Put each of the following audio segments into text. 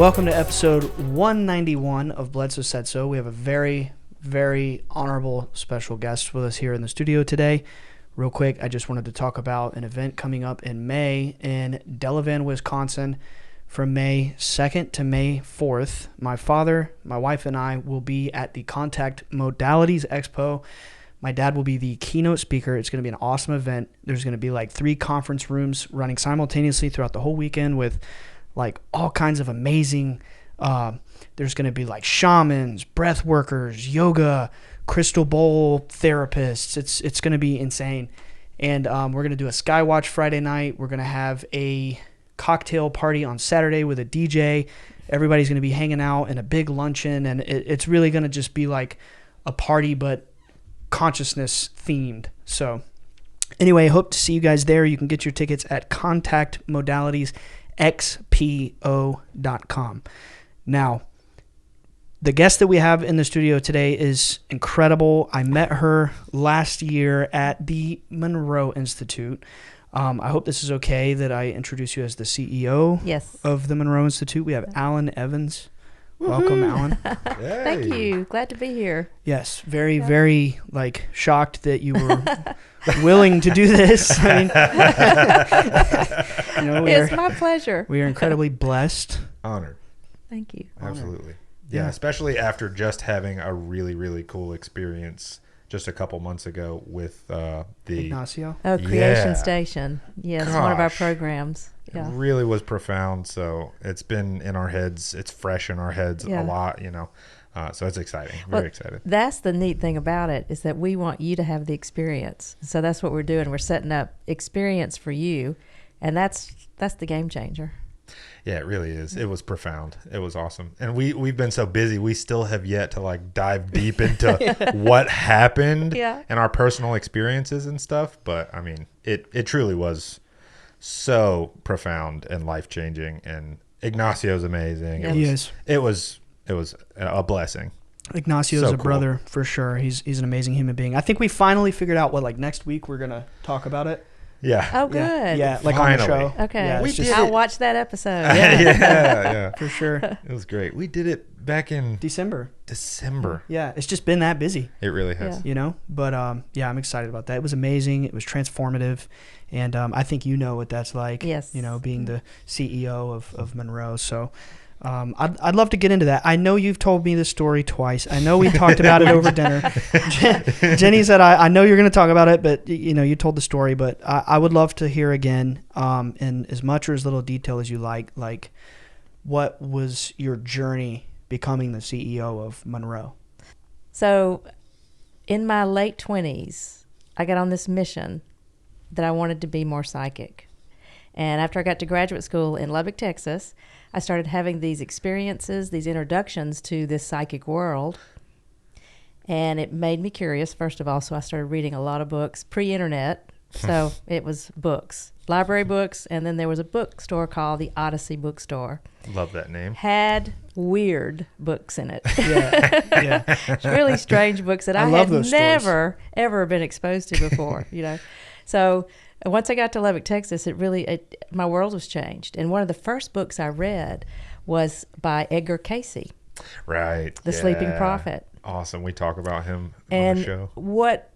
Welcome to episode 191 of Bledsoe Said So. We have a very, very honorable special guest with us here in the studio today. Real quick, I just wanted to talk about an event coming up in May in Delavan, Wisconsin, from May 2nd to May 4th. My father, my wife, and I will be at the Contact Modalities Expo. My dad will be the keynote speaker. It's going to be an awesome event. There's going to be like 3 conference rooms running simultaneously throughout the whole weekend with like all kinds of amazing, there's going to be like shamans, breath workers, yoga, crystal bowl therapists. It's going to be insane. And we're going to do a Skywatch Friday night. We're going to have a cocktail party on Saturday with a DJ. Everybody's going to be hanging out in a big luncheon. And it's really going to just be like a party, but consciousness themed. So anyway, hope to see you guys there. You can get your tickets at contactmodalitiesxpo.com. Now, the guest that we have in the studio today is incredible. I met her last year at the Monroe Institute. I hope this is okay that I introduce you as the CEO of the Monroe Institute. We have Allyn Evans. Welcome, Allyn. Hey. Thank you. Glad to be here. Yes, very like shocked that you were willing to do this. I mean, it's my pleasure. We are incredibly blessed. Honored. Thank you. Absolutely. Yeah, especially after just having a really, really cool experience just a couple months ago with the Ignacio. Oh, Creation Station. Yes, one of our programs. Yeah. It really was profound. So it's been in our heads. It's fresh in our heads a lot, so it's exciting. Very excited. That's the neat thing about it is that we want you to have the experience. So that's what we're doing. We're setting up experience for you, and that's the game changer. Yeah, it really is. It was profound. It was awesome. And we've been so busy. We still have yet to like dive deep into what happened and our personal experiences and stuff. But I mean, it truly was so profound and life-changing. And Ignacio's amazing. Yes. It was a blessing. Ignacio's a brother for sure. He's an amazing human being. I think we finally figured out what next week we're going to talk about it. Yeah. Oh, good. Yeah, like finally. On the show. Okay. Yeah, I'll watch that episode. Yeah. For sure. It was great. We did it back in December. Yeah. It's just been that busy. It really has. But I'm excited about that. It was amazing. It was transformative. And I think you know what that's like. Yes. Being the CEO of Monroe. So I'd love to get into that. I know you've told me this story twice. I know we talked about it over dinner. Jenny said, I know you're going to talk about it, but you told the story, but I would love to hear again in as much or as little detail as you like what was your journey becoming the CEO of Monroe? So in my late 20s, I got on this mission that I wanted to be more psychic. And after I got to graduate school in Lubbock, Texas, I started having these experiences, these introductions to this psychic world. And it made me curious, first of all, so I started reading a lot of books, pre-internet. So it was books, library books, and then there was a bookstore called the Odyssey Bookstore. Love that name. Had weird books in it. Yeah. Really strange books that I had never, ever been exposed to before, So once I got to Lubbock, Texas, my world was changed. And one of the first books I read was by Edgar Cayce. Right. The Sleeping Prophet. Awesome. We talk about him on the show. What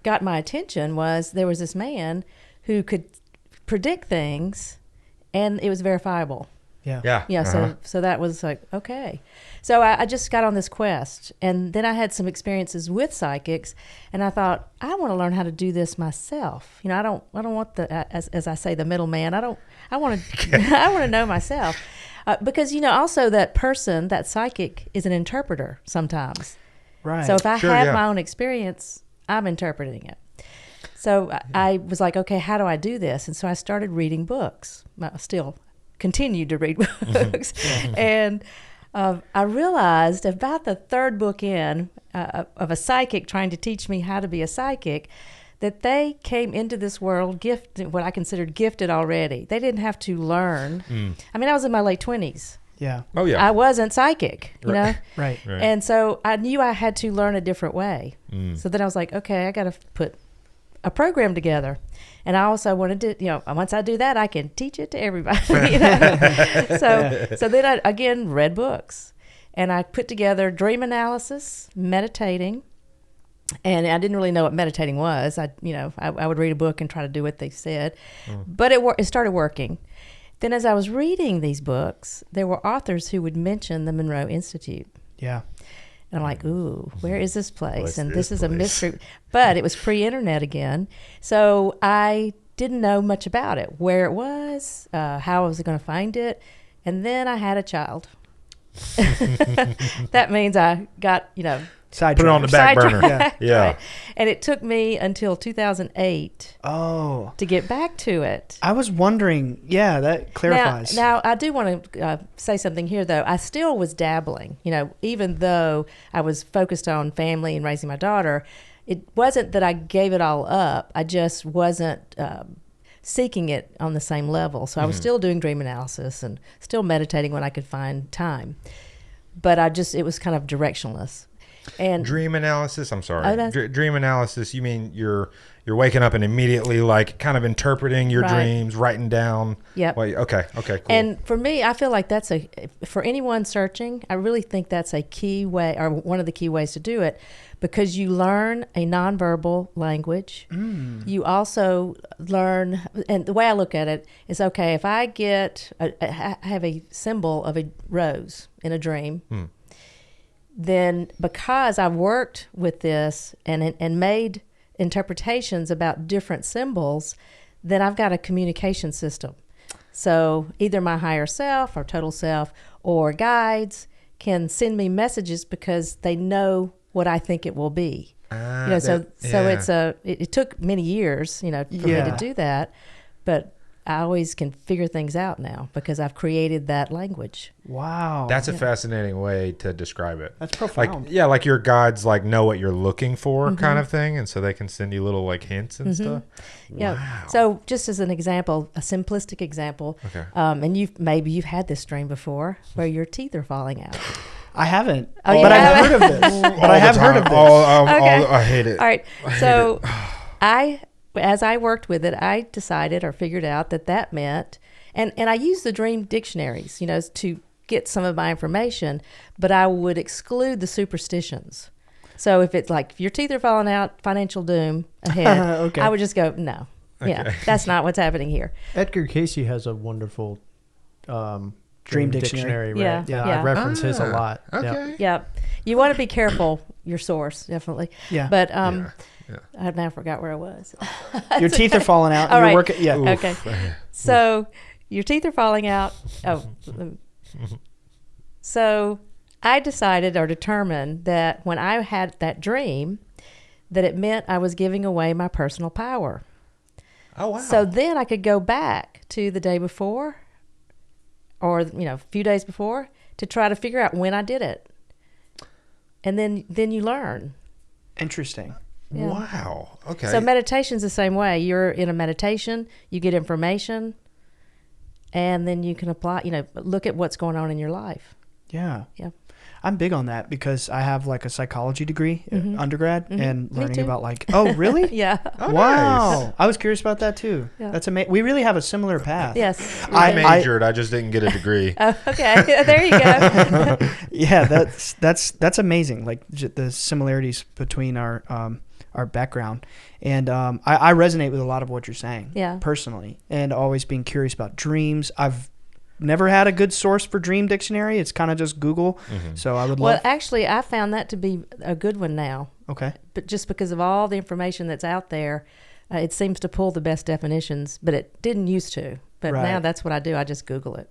got my attention was there was this man who could predict things, and it was verifiable. Yeah. So that was like, okay. So I just got on this quest, and then I had some experiences with psychics, and I thought, I want to learn how to do this myself. I don't want as I say, the middleman. I want to I want to know myself. Because also that person, that psychic, is an interpreter sometimes. Right. So if I have my own experience, I'm interpreting it. So I was like, okay, how do I do this? And so I started reading books. I still continued to read books. And I realized about the third book in of a psychic trying to teach me how to be a psychic, that they came into this world gifted, what I considered gifted already. They didn't have to learn. I mean, I was in my late 20s. Yeah. Oh, yeah. I wasn't psychic, know? Right. And so I knew I had to learn a different way. So then I was like, okay, I got to put a program together. And I also wanted to, once I do that, I can teach it to everybody. So then I, again, read books. And I put together dream analysis, meditating. And I didn't really know what meditating was. I would read a book and try to do what they said. But it started working. Then as I was reading these books, there were authors who would mention the Monroe Institute. Yeah. And I'm like, ooh, where is this place? What's And this this is a place? mystery. But it was pre-internet again. So I didn't know much about it, where it was, how I was going to find it. And then I had a child. That means I got, Side Put it on the back burner. Yeah. Right. And it took me until 2008 Oh. to get back to it. I was wondering, that clarifies. Now, I do want to say something here, though. I still was dabbling, even though I was focused on family and raising my daughter. It wasn't that I gave it all up. I just wasn't seeking it on the same level. So I was still doing dream analysis and still meditating when I could find time. But it was kind of directionless. And Dream analysis. I'm sorry. Oh, Dream analysis. You mean you're waking up and immediately like kind of interpreting your Right. dreams, writing down. Yep. Okay. Cool. And for me, I feel like for anyone searching, I really think that's a key way, or one of the key ways to do it, because you learn a nonverbal language. You also learn, and the way I look at it is, okay, if I I have a symbol of a rose in a dream, then because I've worked with this and made interpretations about different symbols, then I've got a communication system. So either my higher self or total self or guides can send me messages because they know what I think it will be. It took many years, for me to do that, but I always can figure things out now because I've created that language. Wow. That's a fascinating way to describe it. That's profound. Like your guides like know what you're looking for kind of thing, and so they can send you little like hints and stuff. Yeah. Wow. So just as an example, a simplistic example, Okay. and you've had this dream before where your teeth are falling out. I haven't, Oh, you but I've haven't? heard of this. But I have heard of this. Okay. I hate it. All right. So as I worked with it, I decided or figured out that meant, and I used the dream dictionaries, to get some of my information, but I would exclude the superstitions. So if it's like, if your teeth are falling out, financial doom ahead, Okay. I would just go, no, that's not what's happening here. Edgar Casey has a wonderful Dream dictionary. right? Yeah. I reference his a lot. Okay. Yeah. You want to be careful, your source, definitely. Yeah. But Yeah. I now forgot where I was. Your teeth are falling out. All You're right. working. Yeah. Oof. Okay. So your teeth are falling out. So I decided or determined that when I had that dream, that it meant I was giving away my personal power. Oh wow. So then I could go back to the day before or, a few days before to try to figure out when I did it. And then you learn. Interesting. Yeah. Wow. Okay. So meditation's the same way. You're in a meditation, you get information, and then you can apply, look at what's going on in your life. Yeah. Yeah. I'm big on that because I have like a psychology degree, undergrad, and Me learning too. about oh, really? Yeah. Oh, Wow. nice. I was curious about that too. Yeah. That's amazing. We really have a similar path. Yes. I I- majored. I just didn't get a degree. Oh, okay. There you go. Yeah, that's amazing. Like the similarities between our background, and I resonate with a lot of what you're saying. Yeah. Personally, and always being curious about dreams. I've never had a good source for dream dictionary. It's kind of just Google. So I would Well, love. actually, I found that to be a good one now. Okay. But just because of all the information that's out there, it seems to pull the best definitions, but it didn't used to. But Right. now that's what I do. I just Google it.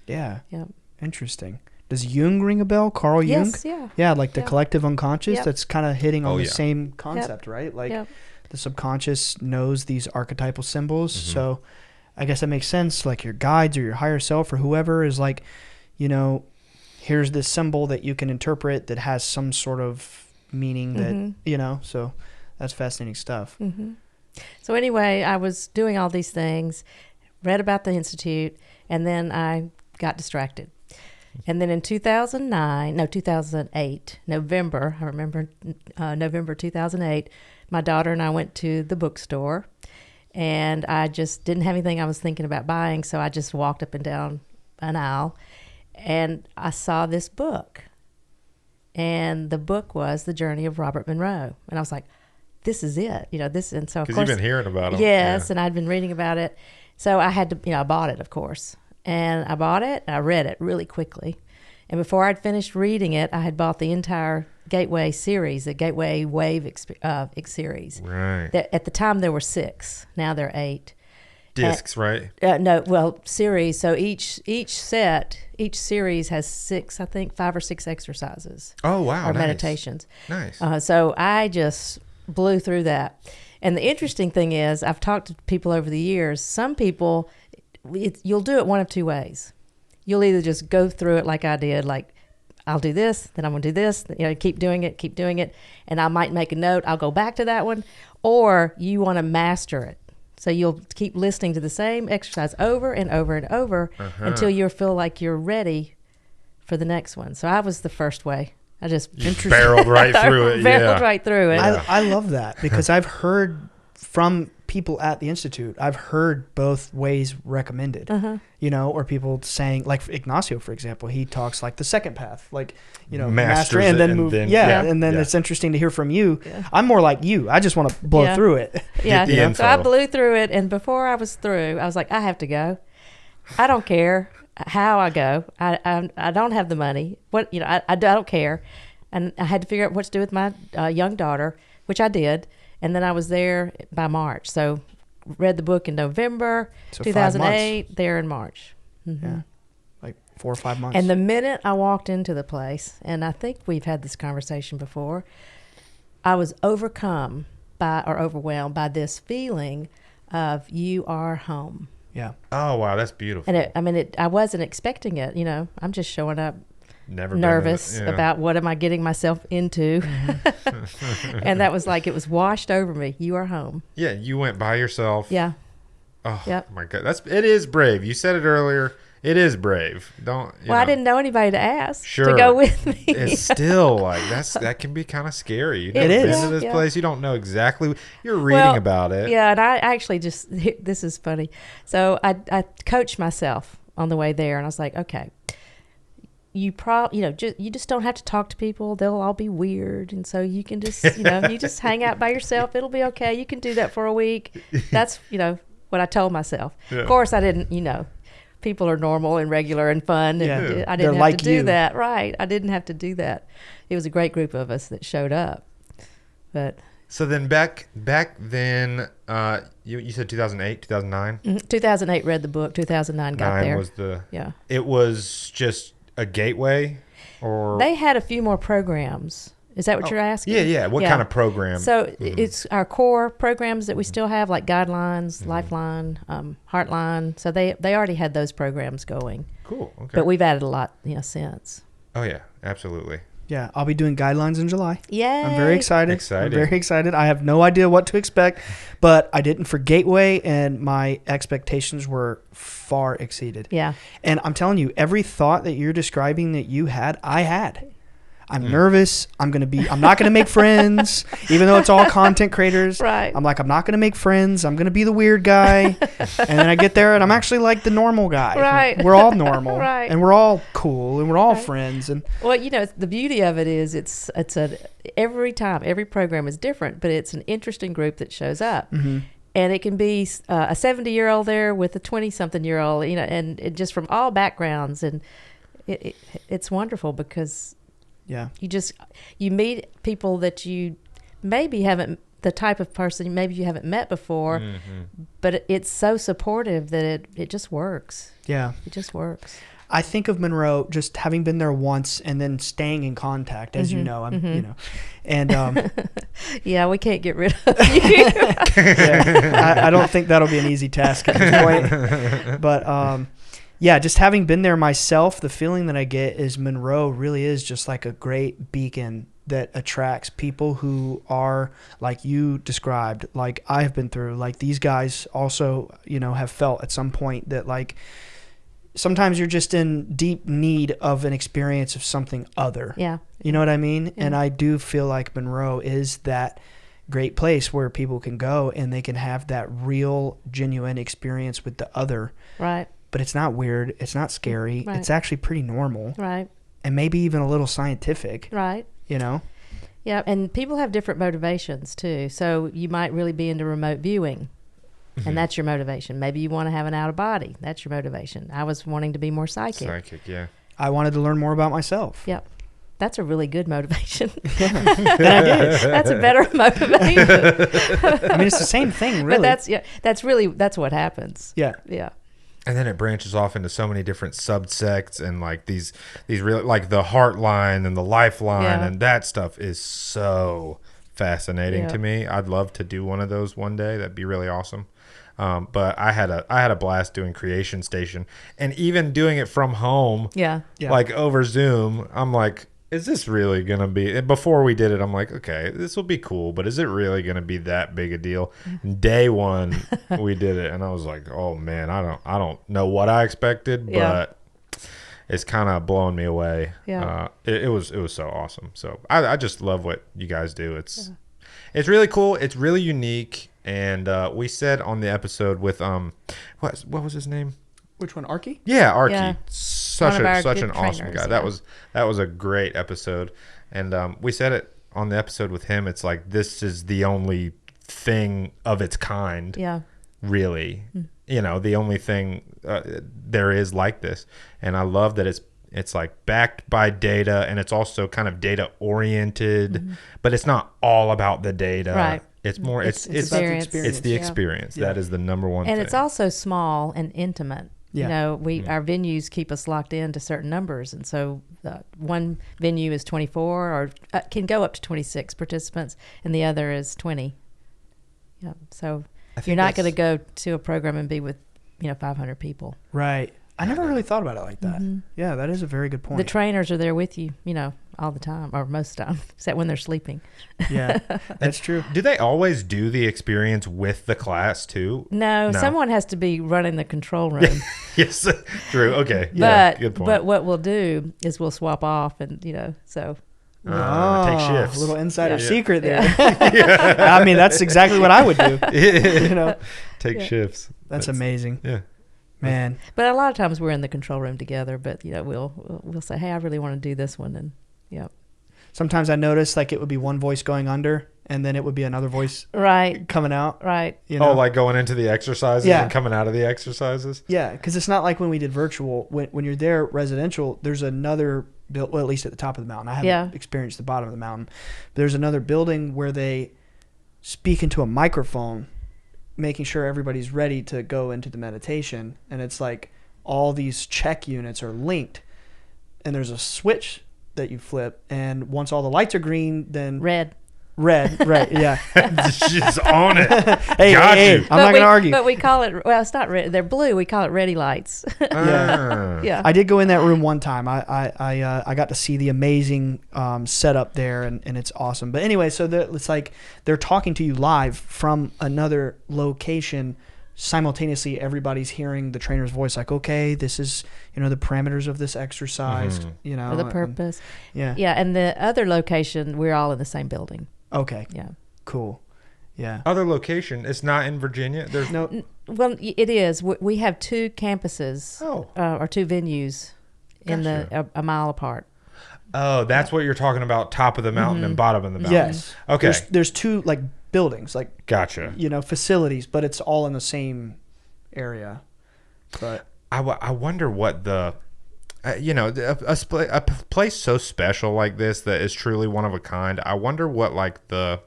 Yeah. Yeah. Interesting. Does Jung ring a bell? Carl Jung? Yes. Yeah. Yeah, like the Yeah. collective unconscious. Yep. That's kind of hitting on Oh, the yeah. same concept, right? Like Yep. the subconscious knows these archetypal symbols. So I guess that makes sense. Like your guides or your higher self or whoever is like, here's this symbol that you can interpret that has some sort of meaning that, so that's fascinating stuff. So anyway, I was doing all these things, read about the Institute, and then I got distracted. And then in 2008, November, I remember November 2008, my daughter and I went to the bookstore, and I just didn't have anything I was thinking about buying, so I just walked up and down an aisle, and I saw this book. And the book was The Journey of Robert Monroe. And I was like, this is it. And so of course. Because you've been hearing about him. Yes, and I'd been reading about it. So I had to, I bought it, of course. And I bought it, and I read it really quickly. And before I'd finished reading it, I had bought the entire Gateway series, the Gateway Wave series. Right. At the time, there were 6. Now there are 8. Discs, right? Series. So each series has 6, I think, 5 or 6 exercises. Oh, wow. Or nice. meditations. Nice. So I just blew through that. And the interesting thing is, I've talked to people over the years. Some people, you'll do it one of 2 ways. You'll either just go through it like I did, like I'll do this, then I'm going to do this, keep doing it, and I might make a note. I'll go back to that one. Or you want to master it. So you'll keep listening to the same exercise over and over and over until you feel like you're ready for the next one. So I was the first way. I just barreled right through it. Barreled right through it. I love that because I've heard from people at the Institute, I've heard both ways recommended, or people saying, like Ignacio, for example, he talks like the second path, like, master and then move. And then it's interesting to hear from you. Yeah. I'm more like you. I just want to blow through it. Yeah. So I blew through it. And before I was through, I was like, I have to go. I don't care how I go. I don't have the money. I don't care. And I had to figure out what to do with my young daughter, which I did. And then I was there by March. So read the book in November, 2008, there in March. Mm-hmm. Yeah, like 4 or 5 months. And the minute I walked into the place, and I think we've had this conversation before, I was overwhelmed by this feeling of you are home. Yeah. Oh, wow, that's beautiful. And I wasn't expecting it. I'm just showing up never nervous about what am I getting myself into. And that was like, it was washed over me. You are home. Yeah, you went by yourself. Yeah. Oh, my God. It is brave. You said it earlier. It is brave. I didn't know anybody to ask to go with me. It's still like, that can be kind of scary. You've never been to this place. You don't know exactly. You're reading about it. Yeah, and I actually this is funny. So I coached myself on the way there, and I was like, okay, you just don't have to talk to people. They'll all be weird. And so you can just, you just hang out by yourself. It'll be okay. You can do that for a week. That's, what I told myself. Yeah. Of course, I didn't, people are normal and regular and fun. And I didn't have to do that. Right. I didn't have to do that. It was a great group of us that showed up. But so then back then, you said 2008, 2009? Mm-hmm. 2008 read the book. 2009 got there. It was just a gateway, or they had a few more programs. Is that what you're asking? Yeah. What kind of program? So it's our core programs that we still have, like Guidelines, Lifeline, Heartline. So they already had those programs going. Cool. Okay. But we've added a lot, since. Oh yeah, absolutely. Yeah, I'll be doing Guidelines in July. Yay. I'm very excited. I'm very excited. I have no idea what to expect, but I didn't for Gateway, and my expectations were far exceeded. Yeah. And I'm telling you, every thought that you're describing that you had, I had. I'm nervous. I'm not going to make friends, even though it's all content creators. Right. I'm like, I'm not going to make friends. I'm going to be the weird guy. And then I get there and I'm actually like the normal guy. Right. We're all normal. Right. And we're all cool and we're all friends. And well, the beauty of it is every program is different, but it's an interesting group that shows up. Mm-hmm. And it can be a 70-year-old there with a 20-something-year-old, and it just from all backgrounds. And it's wonderful because you meet people that you maybe haven't, the type of person maybe you haven't met before, but it's so supportive that it just works. Yeah. It just works. I think of Monroe just having been there once and then staying in contact, as you know, and yeah, we can't get rid of you. I don't think that'll be an easy task at this point, but just having been there myself, the feeling that I get is Monroe really is just like a great beacon that attracts people who are like you described, like I have been through, like these guys also, have felt at some point that like sometimes you're just in deep need of an experience of something other. Yeah. You know what I mean? Yeah. And I do feel like Monroe is that great place where people can go and they can have that real, genuine experience with the other. Right. But it's not weird. It's not scary. Right. It's actually pretty normal. Right. And maybe even a little scientific. Right. You know? Yeah, and people have different motivations too. So you might really be into remote viewing, and that's your motivation. Maybe you want to have an out of body. That's your motivation. I was wanting to be more psychic. Psychic, yeah. I wanted to learn more about myself. Yep. That's a really good motivation. And I did. That's a better motivation. I mean, it's the same thing, really. But that's what happens. Yeah. Yeah. And then it branches off into so many different subsects and like these real, like the Heartline and the Lifeline, and that stuff is so fascinating to me. I'd love to do one of those one day. That'd be really awesome. But I had a blast doing Creation Station, and even doing it from home. Yeah. Like over Zoom. I'm like, is this really gonna be? Before we did it, I'm like, okay, this will be cool, but is it really gonna be that big a deal? Day one, we did it, and I was like, oh man, I don't know what I expected, but it's kind of blowing me away. Yeah. It was so awesome. So I just love what you guys do. It's really cool. It's really unique. And we said on the episode with what was his name? Which one, Arky? Yeah, Arky. Yeah. Such an awesome guy. Trainers, That was a great episode. And we said it on the episode with him. It's like, this is the only thing of its kind. Yeah. Really. You know, the only thing there is like this. And I love that it's like backed by data, and it's also kind of data oriented, but it's not all about the data. Right. It's more it's about the experience. It's the experience. Yeah. That is the number one thing. And it's also small and intimate. Yeah. You know, our venues keep us locked in to certain numbers, and so one venue is 24 or can go up to 26 participants, and the other is 20. Yeah, so you're not going to go to a program and be with 500 people. Right. I never really thought about it like that. Yeah, that is a very good point. The trainers are there with you, all the time, or most of the time, except when they're sleeping. Yeah, that's true. Do they always do the experience with the class too? No, someone has to be running the control room. Yes, true. Okay. But good point. but what we'll do is we'll swap off, and so. Take shifts. A little insider Yeah. secret there. I mean, that's exactly what I would do. Take shifts. That's amazing. Yeah. Man. But a lot of times we're in the control room together. But we'll say, hey, I really want to do this one, and Sometimes I notice like it would be one voice going under, and then it would be another voice coming out. Right. Oh, like going into the exercises and coming out of the exercises? Yeah, because it's not like when we did virtual. When you're there residential, there's another well, at least at the top of the mountain. I haven't experienced the bottom of the mountain. But there's another building where they speak into a microphone, making sure everybody's ready to go into the meditation. And it's like all these check units are linked, and there's a switch that you flip, and once all the lights are green, then red, right? Yeah, she's on it. Hey, I'm not gonna argue. But we call it. Well, it's not red. They're blue. We call it ready lights. Yeah. I did go in that room one time. I got to see the amazing setup there, and it's awesome. But anyway, so it's like they're talking to you live from another location. Simultaneously, everybody's hearing the trainer's voice, like, okay, this is the parameters of this exercise, for the purpose. And and the other location, we're all in the same building. Okay. Yeah. Cool. Yeah. Other location, it's not in Virginia. There's no. Well, it is. We have two campuses, or two venues, Gotcha. a mile apart. Oh, that's what you're talking about. Top of the mountain and bottom of the mountain. Yes. Okay. There's two like buildings, like Gotcha. Facilities, but it's all in the same area. But I wonder what the a place so special like this that is truly one of a kind. I wonder what like the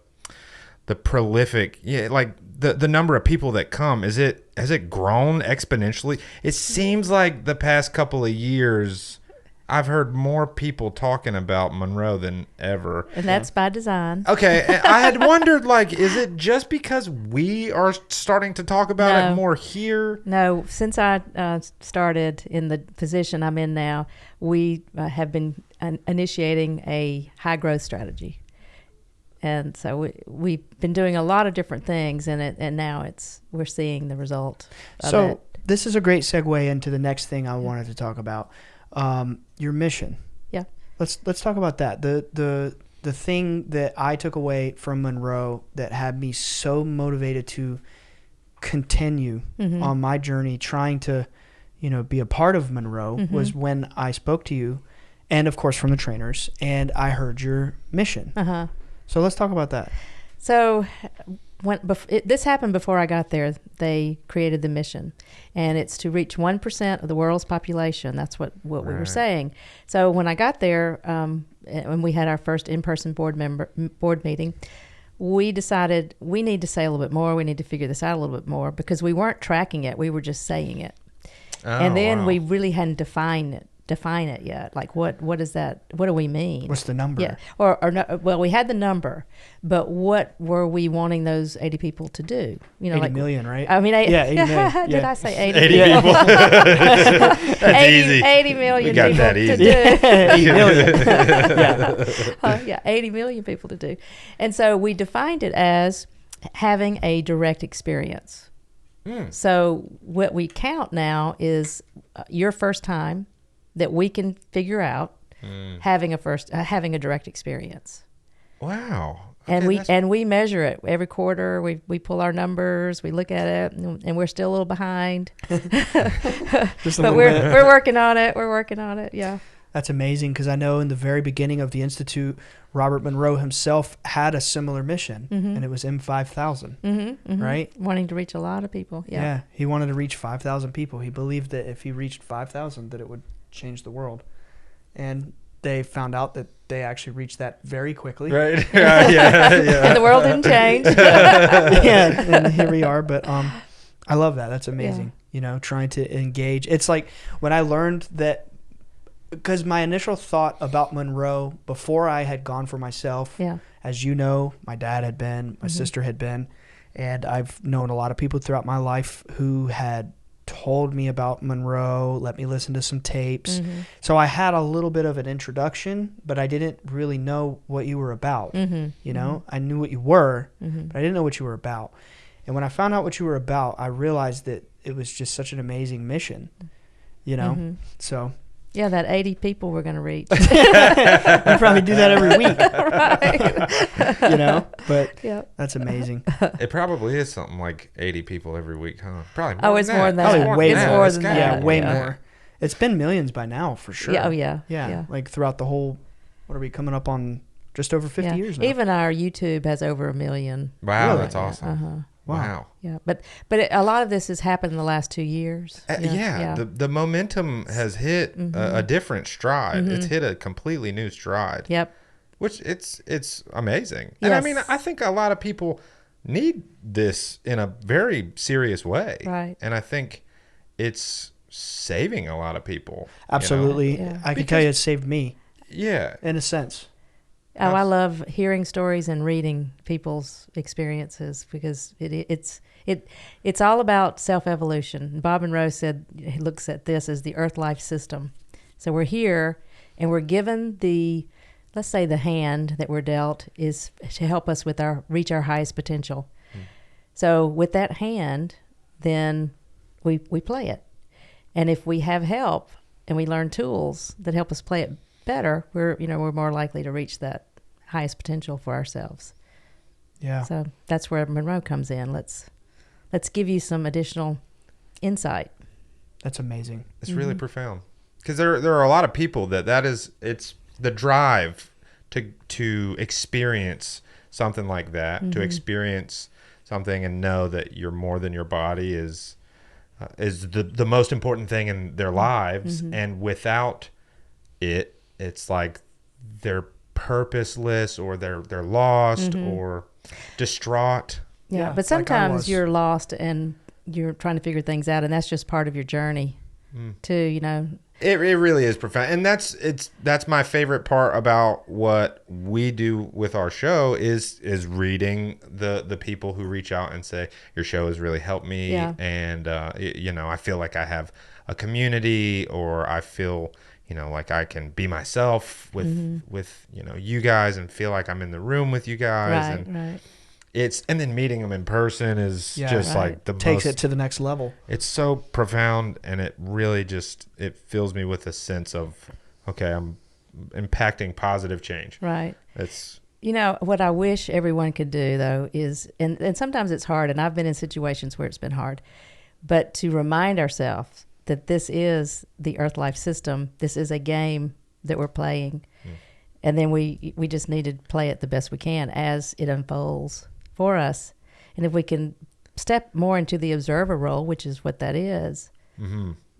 prolific, like the number of people that come, has it grown exponentially? It seems like the past couple of years I've heard more people talking about Monroe than ever. And that's by design. Okay, I had wondered, like, is it just because we are starting to talk about it more here? No, since I started in the position I'm in now, we have been initiating a high growth strategy. And so we've been doing a lot of different things, and now we're seeing the result of it. This is a great segue into the next thing I wanted to talk about. Your mission. Yeah. Let's talk about that. The the thing that I took away from Monroe that had me so motivated to continue on my journey trying to, be a part of Monroe was when I spoke to you, and of course from the trainers, and I heard your mission. So let's talk about that. So this happened before I got there. They created the mission, and it's to reach 1% of the world's population. That's what we were saying. So when I got there, when we had our first in-person board meeting, we decided we need to say a little bit more. We need to figure this out a little bit more, because we weren't tracking it. We were just saying it. And then we really hadn't define it yet. Like, what is that? What do we mean? What's the number? Yeah. Or no, well, we had the number, but what were we wanting those 80 people to do? 80 million, right? I mean, 80 million. Did I say 80? 80 people. That's 80, easy. 80 million We got people that to easy. do. 80 million people to do. And so we defined it as having a direct experience. So what we count now is your first time that we can figure out having a direct experience. Wow. Okay, and we measure it every quarter. We pull our numbers, we look at it, and we're still a little behind. But we're working on it. We're working on it. Yeah. That's amazing, because I know in the very beginning of the Institute, Robert Monroe himself had a similar mission, and it was M5000, right? Wanting to reach a lot of people. Yeah, he wanted to reach 5,000 people. He believed that if he reached 5,000, that it would change the world. And they found out that they actually reached that very quickly. Right. Yeah. And the world didn't change. And here we are. But I love that. That's amazing. Trying to engage. It's like when I learned that, because my initial thought about Monroe before I had gone for myself, as you know, my dad had been, my sister had been, and I've known a lot of people throughout my life who had told me about Monroe, let me listen to some tapes. So I had a little bit of an introduction, but I didn't really know what you were about. I knew what you were, but I didn't know what you were about. And when I found out what you were about, I realized that it was just such an amazing mission, so... Yeah, that 80 people we're going to reach. We probably do that every week. Right. But that's amazing. It probably is something like 80 people every week, huh? Probably more than that. More than that. Probably way it's more than that. Yeah, way more. It's been millions by now, for sure. Yeah, oh, yeah. Yeah, like throughout the whole, what are we coming up on, just over 50 years now? Even our YouTube has over 1 million. Wow, really? That's awesome. Wow. Yeah, but a lot of this has happened in the last 2 years. The momentum has hit a different stride. It's hit a completely new stride. Yep. Which it's amazing. Yes. And I mean, I think a lot of people need this in a very serious way. Right. And I think it's saving a lot of people. Absolutely. I can tell you it saved me. Yeah. In a sense. Oh, I love hearing stories and reading people's experiences, because it's all about self-evolution. Bob Monroe said he looks at this as the Earth-life system. So we're here, and we're given let's say the hand that we're dealt is to help us reach our highest potential. So with that hand, then we play it. And if we have help and we learn tools that help us play it better, we're more likely to reach that highest potential for ourselves. Yeah. So that's where Monroe comes in. Let's give you some additional insight. That's amazing. It's really profound, because there are a lot of people it's the drive to experience something like that, to experience something and know that you're more than your body is the most important thing in their lives, and without it, it's like they're purposeless, or they're lost, or distraught. Yeah, but sometimes you're lost and you're trying to figure things out, and that's just part of your journey to, It really is profound, and that's my favorite part about what we do with our show is reading the people who reach out and say, your show has really helped me, and I feel like I have a community, or I feel like I can be myself with you guys, and feel like I'm in the room with you guys, right. And then meeting them in person is like takes it to the next level. It's so profound, and it really it fills me with a sense of, okay, I'm impacting positive change. Right. It's what I wish everyone could do though is, and sometimes it's hard, and I've been in situations where it's been hard, but to remind ourselves that this is the Earth life system. This is a game that we're playing. And then we just need to play it the best we can as it unfolds for us. And if we can step more into the observer role, which is what that is,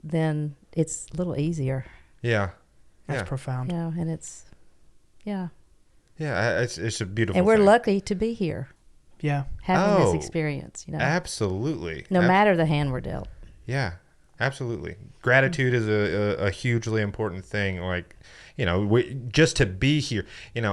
then it's a little easier. Yeah. That's profound. Yeah, and it's, Yeah, it's a beautiful and we're thing. lucky to be here. Yeah. Having this experience, Absolutely. No matter the hand we're dealt. Yeah, absolutely. Gratitude is a hugely important thing. Like, just to be here,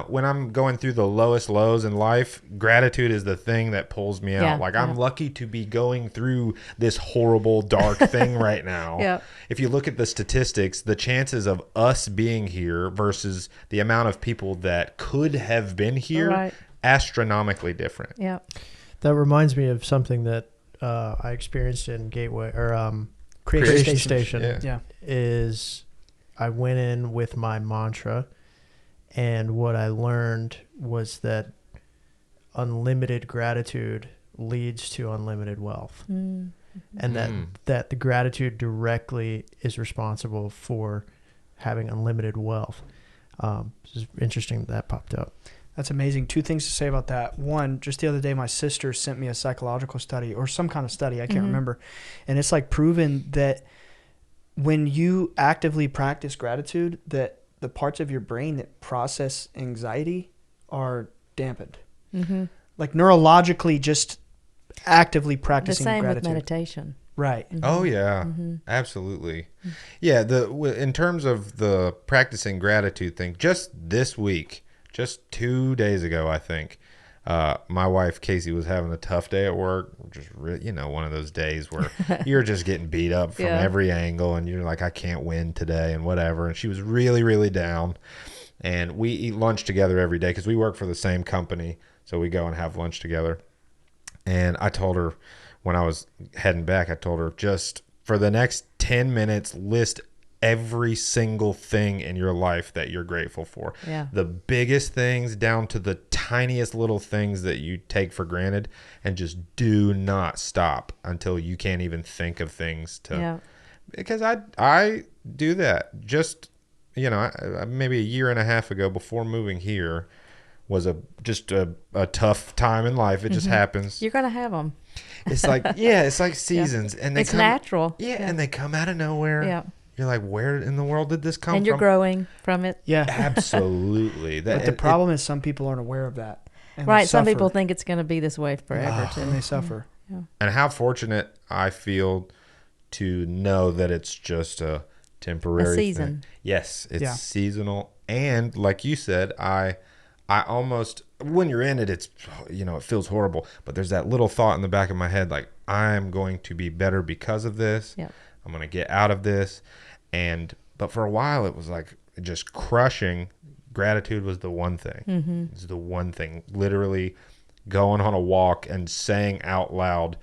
when I'm going through the lowest lows in life, gratitude is the thing that pulls me out. I'm lucky to be going through this horrible, dark thing right now. Yeah. If you look at the statistics, the chances of us being here versus the amount of people that could have been here, astronomically different. Yeah. That reminds me of something that I experienced in Gateway or Creation Station. Yeah. Is I went in with my mantra, and what I learned was that unlimited gratitude leads to unlimited wealth, and that the gratitude directly is responsible for having unlimited wealth. It's interesting that popped up. That's amazing. Two things to say about that. One, just the other day, my sister sent me a psychological study or some kind of study. I can't remember. And it's like proven that when you actively practice gratitude, that the parts of your brain that process anxiety are dampened. Like neurologically, just actively practicing gratitude. The same with meditation. Right. Oh yeah, absolutely. Yeah. In terms of the practicing gratitude thing, just this week, just 2 days ago, I think, my wife Casey was having a tough day at work. Just one of those days where you're just getting beat up from every angle, and you're like, I can't win today, and whatever. And she was really, really down. And we eat lunch together every day because we work for the same company, so we go and have lunch together. And I told her when I was heading back, I told her, just for the next 10 minutes, list every single thing in your life that you're grateful for. Yeah. The biggest things down to the tiniest little things that you take for granted, and just do not stop until you can't even think of things to, because I do that. Just, maybe a year and a half ago before moving here was just a tough time in life. It just happens. You're going to have them. It's like, it's like seasons, and it's natural. Yeah. And they come out of nowhere. Yeah. You're like, where in the world did this come from? And you're growing from it. Yeah. Absolutely. But the problem is some people aren't aware of that. Right. Some people think it's going to be this way forever, too. And they suffer. Yeah. And how fortunate I feel to know that it's just a temporary season. thing. Yes, it's seasonal. And like you said, I almost, when you're in it, it's, it feels horrible. But there's that little thought in the back of my head, like, I'm going to be better because of this. Yep. I'm going to get out of this. But for a while, it was like just crushing. Gratitude was the one thing. It's the one thing. Literally going on a walk and saying out loud,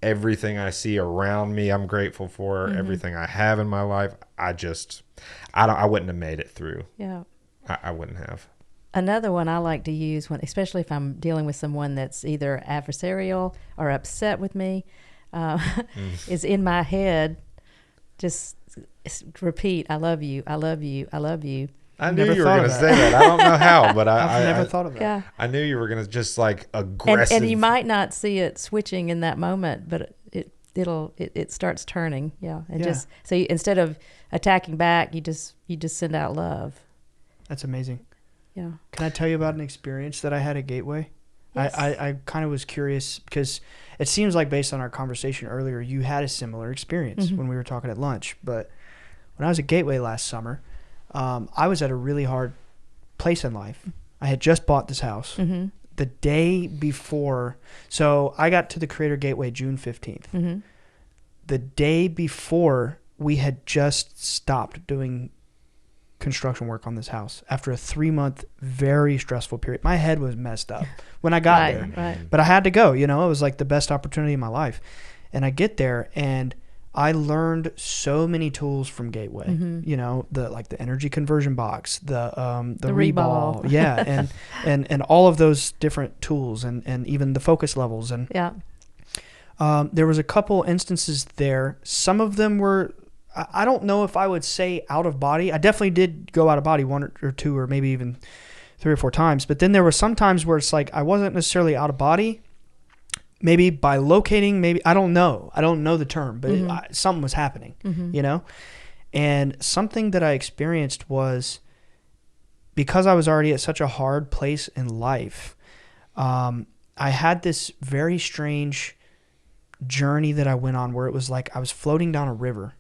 everything I see around me, I'm grateful for. Everything I have in my life, I wouldn't have made it through. Yeah. I wouldn't have. Another one I like to use, especially if I'm dealing with someone that's either adversarial or upset with me, is in my head, just repeat, I love you, I love you, I love you. I knew you were going to say that. I don't know how, but I've never thought of that. Yeah. I knew you were going to just like aggressive. And you might not see it switching in that moment, but it starts turning. Yeah. Just, so instead of attacking back, you just send out love. That's amazing. Yeah. Can I tell you about an experience that I had at Gateway? Yes. I kind of was curious because it seems like based on our conversation earlier, you had a similar experience when we were talking at lunch. But when I was at Gateway last summer, I was at a really hard place in life. I had just bought this house. The day before, so I got to the Creator Gateway June 15th. The day before, we had just stopped doing construction work on this house after a 3-month very stressful period. My head was messed up when I got there, but I had to go. It was like the best opportunity in my life. And I get there, and I learned so many tools from Gateway. You know, the energy conversion box, the reball, yeah, and all of those different tools, and even the focus levels, and there was a couple instances there. Some of them were, I don't know if I would say out of body. I definitely did go out of body one or two, or maybe even 3 or 4 times. But then there were some times where it's like I wasn't necessarily out of body. Maybe by locating, maybe, I don't know the term, but something was happening, you know? And something that I experienced was, because I was already at such a hard place in life, I had this very strange journey that I went on where it was like I was floating down a river,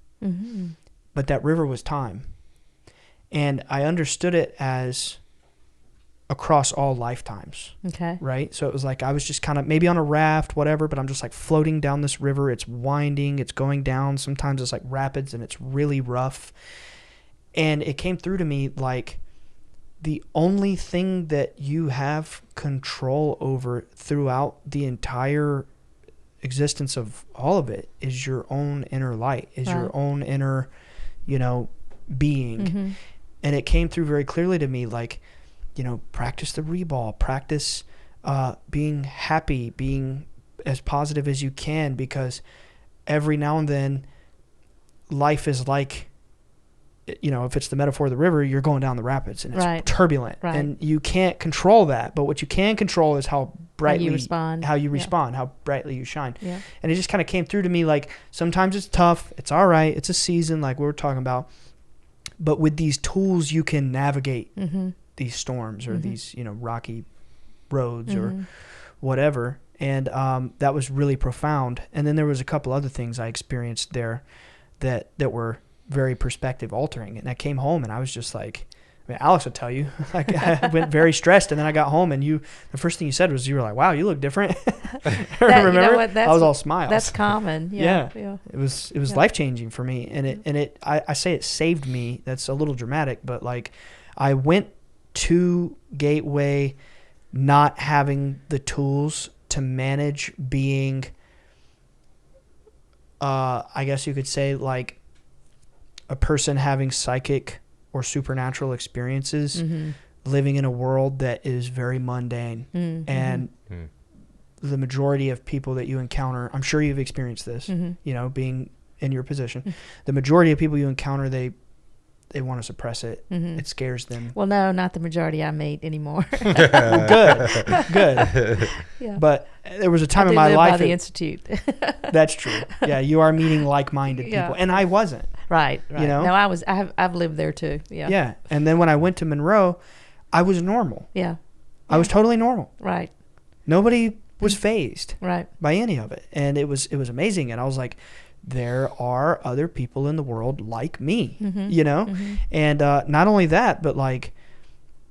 but that river was time. And I understood it as across all lifetimes. Okay. Right? So it was like I was just kind of maybe on a raft, whatever, but I'm just like floating down this river. It's winding, it's going down. Sometimes it's like rapids and it's really rough. And it came through to me like the only thing that you have control over throughout the entire existence of all of it is your own inner light, is your own inner, you know, being. And it came through very clearly to me, like, you know, practice the reball, practice being happy, being as positive as you can, because every now and then life is like, you know, if it's the metaphor of the river, you're going down the rapids and it's turbulent and you can't control that. But what you can control is how brightly how you respond, how brightly you shine. And it just kind of came through to me like sometimes it's tough. It's all right. It's a season like we were talking about. But with these tools, you can navigate these storms or these, you know, rocky roads or whatever. And that was really profound. And then there was a couple other things I experienced there that were very perspective altering. And I came home and I was just like, I mean, Alex would tell you, like I went very stressed, and then I got home and the first thing you said was, you were like, wow, you look different. Remember? You know what, I was all smiles. That's common. Yeah. It was life-changing for me. And I say it saved me. That's a little dramatic, but like I went to Gateway not having the tools to manage being, I guess you could say, like a person having psychic or supernatural experiences, living in a world that is very mundane. And the majority of people that you encounter, I'm sure you've experienced this, you know, being in your position, the majority of people you encounter, they want to suppress it. It scares them. Well, no, not the majority I meet anymore. Well, good. Yeah. But there was a time in my life by the Institute. That's true. Yeah, you are meeting like-minded people, and I wasn't. Right. You know, no, I've lived there too. Yeah, and then when I went to Monroe, I was normal. I was totally normal. Right. Nobody was fazed. By any of it, and it was amazing. And I was like, there are other people in the world like me, you know? And not only that, but like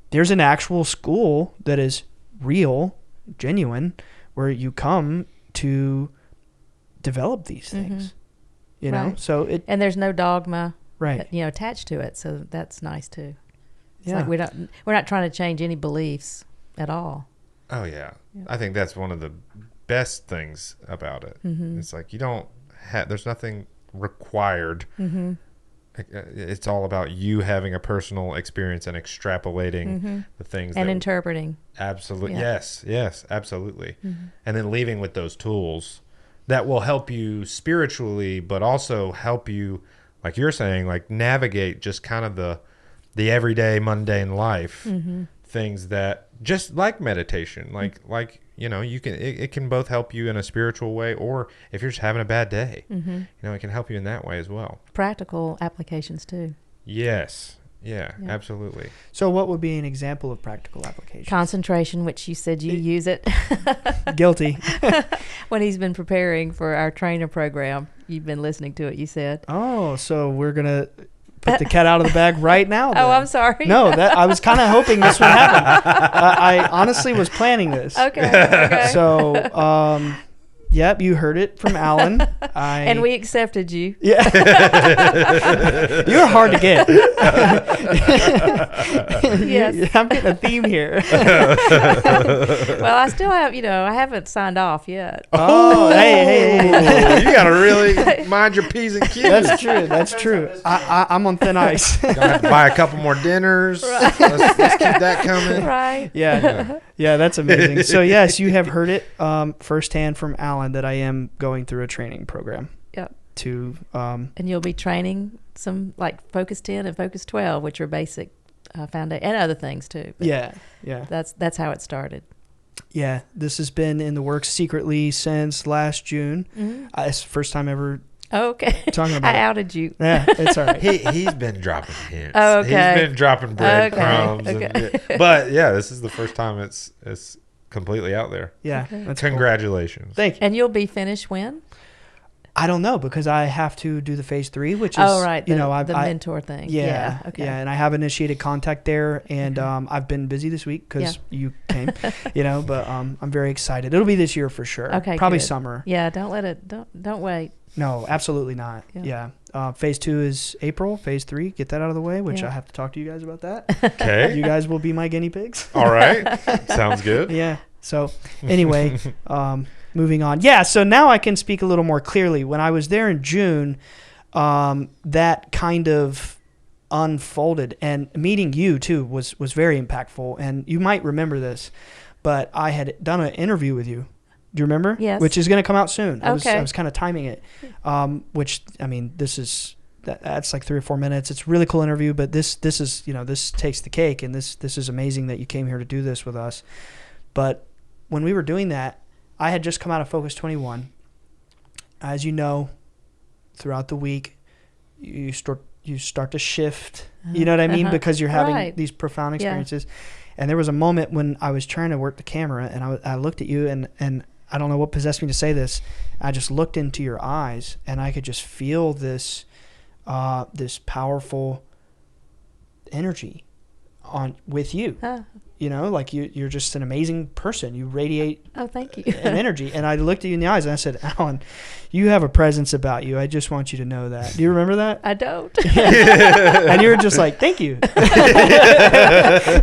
there's an actual school that is real, genuine, where you come to develop these things, you know? So and there's no dogma, you know, attached to it. So that's nice too. It's like we're not trying to change any beliefs at all. Oh yeah. I think that's one of the best things about it. It's like you don't there's nothing required. It's all about you having a personal experience and extrapolating the things and interpreting. Absolutely. Yes, absolutely. And then leaving with those tools that will help you spiritually, but also help you, like you're saying, like navigate just kind of the everyday mundane life things that just like meditation, like you know, you can it can both help you in a spiritual way, or if you're just having a bad day, you know, it can help you in that way as well. Practical applications too. Yes. Yeah, absolutely. So what would be an example of practical application? Concentration, which you said you use it. Guilty. When he's been preparing for our trainer program, you've been listening to it, you said. Oh, so we're going to put the cat out of the bag right now then. Oh, I'm sorry. No, I was kind of hoping this would happen. I honestly was planning this. Okay. So Yep, you heard it from Allyn. And we accepted you. Yeah. You're hard to get. Yes. I'm getting a theme here. Well, I still have, I haven't signed off yet. Oh, hey. You got to really mind your P's and Q's. That's true. I'm on thin ice. Gonna have to buy a couple more dinners. Right. Let's keep that coming. Right. Yeah, that's amazing. So, yes, you have heard it firsthand from Allyn that I am going through a training program. Yep. And you'll be training some like Focus 10 and Focus 12, which are basic foundation and other things too. But yeah. That's how it started. Yeah, this has been in the works secretly since last June. Mm-hmm. It's the first time ever okay. talking about I it. outed you. Yeah, it's all right. He's been dropping hints. Oh, okay. He's been dropping breadcrumbs. Okay. But yeah, this is the first time it's completely out there. Yeah, Okay. that's cool. Congratulations. Thank you. And you'll be finished when? I don't know because I have to do the phase 3, which is right. The the mentor thing. Yeah. Okay. Yeah, and I have initiated contact there, and I've been busy this week because you came, but I'm very excited. It'll be this year for sure. Okay. Probably good. summer. Yeah. Don't wait. No, absolutely not. Yeah. Phase 2 is April. Phase 3, get that out of the way, which I have to talk to you guys about that. Okay. You guys will be my guinea pigs. All right. Sounds good. Yeah. So anyway, moving on. Yeah. So now I can speak a little more clearly. When I was there in June, that kind of unfolded, and meeting you too was very impactful. And you might remember this, but I had done an interview with you. Do you remember? Yes. Which is going to come out soon. Okay. I was kind of timing it, which, I mean, that's like 3 or 4 minutes. It's a really cool interview, but this is, this takes the cake, and this is amazing that you came here to do this with us. But when we were doing that, I had just come out of Focus 21. As you know, throughout the week, you start to shift, you know what I mean? Because you're having these profound experiences. Yeah. And there was a moment when I was trying to work the camera, and I looked at you, and I don't know what possessed me to say this. I just looked into your eyes, and I could just feel this powerful energy with you. Like you're just an amazing person. You radiate thank you. an energy. And I looked at you in the eyes and I said, Allyn, you have a presence about you. I just want you to know that. Do you remember that? I don't. And you were just like, thank you. And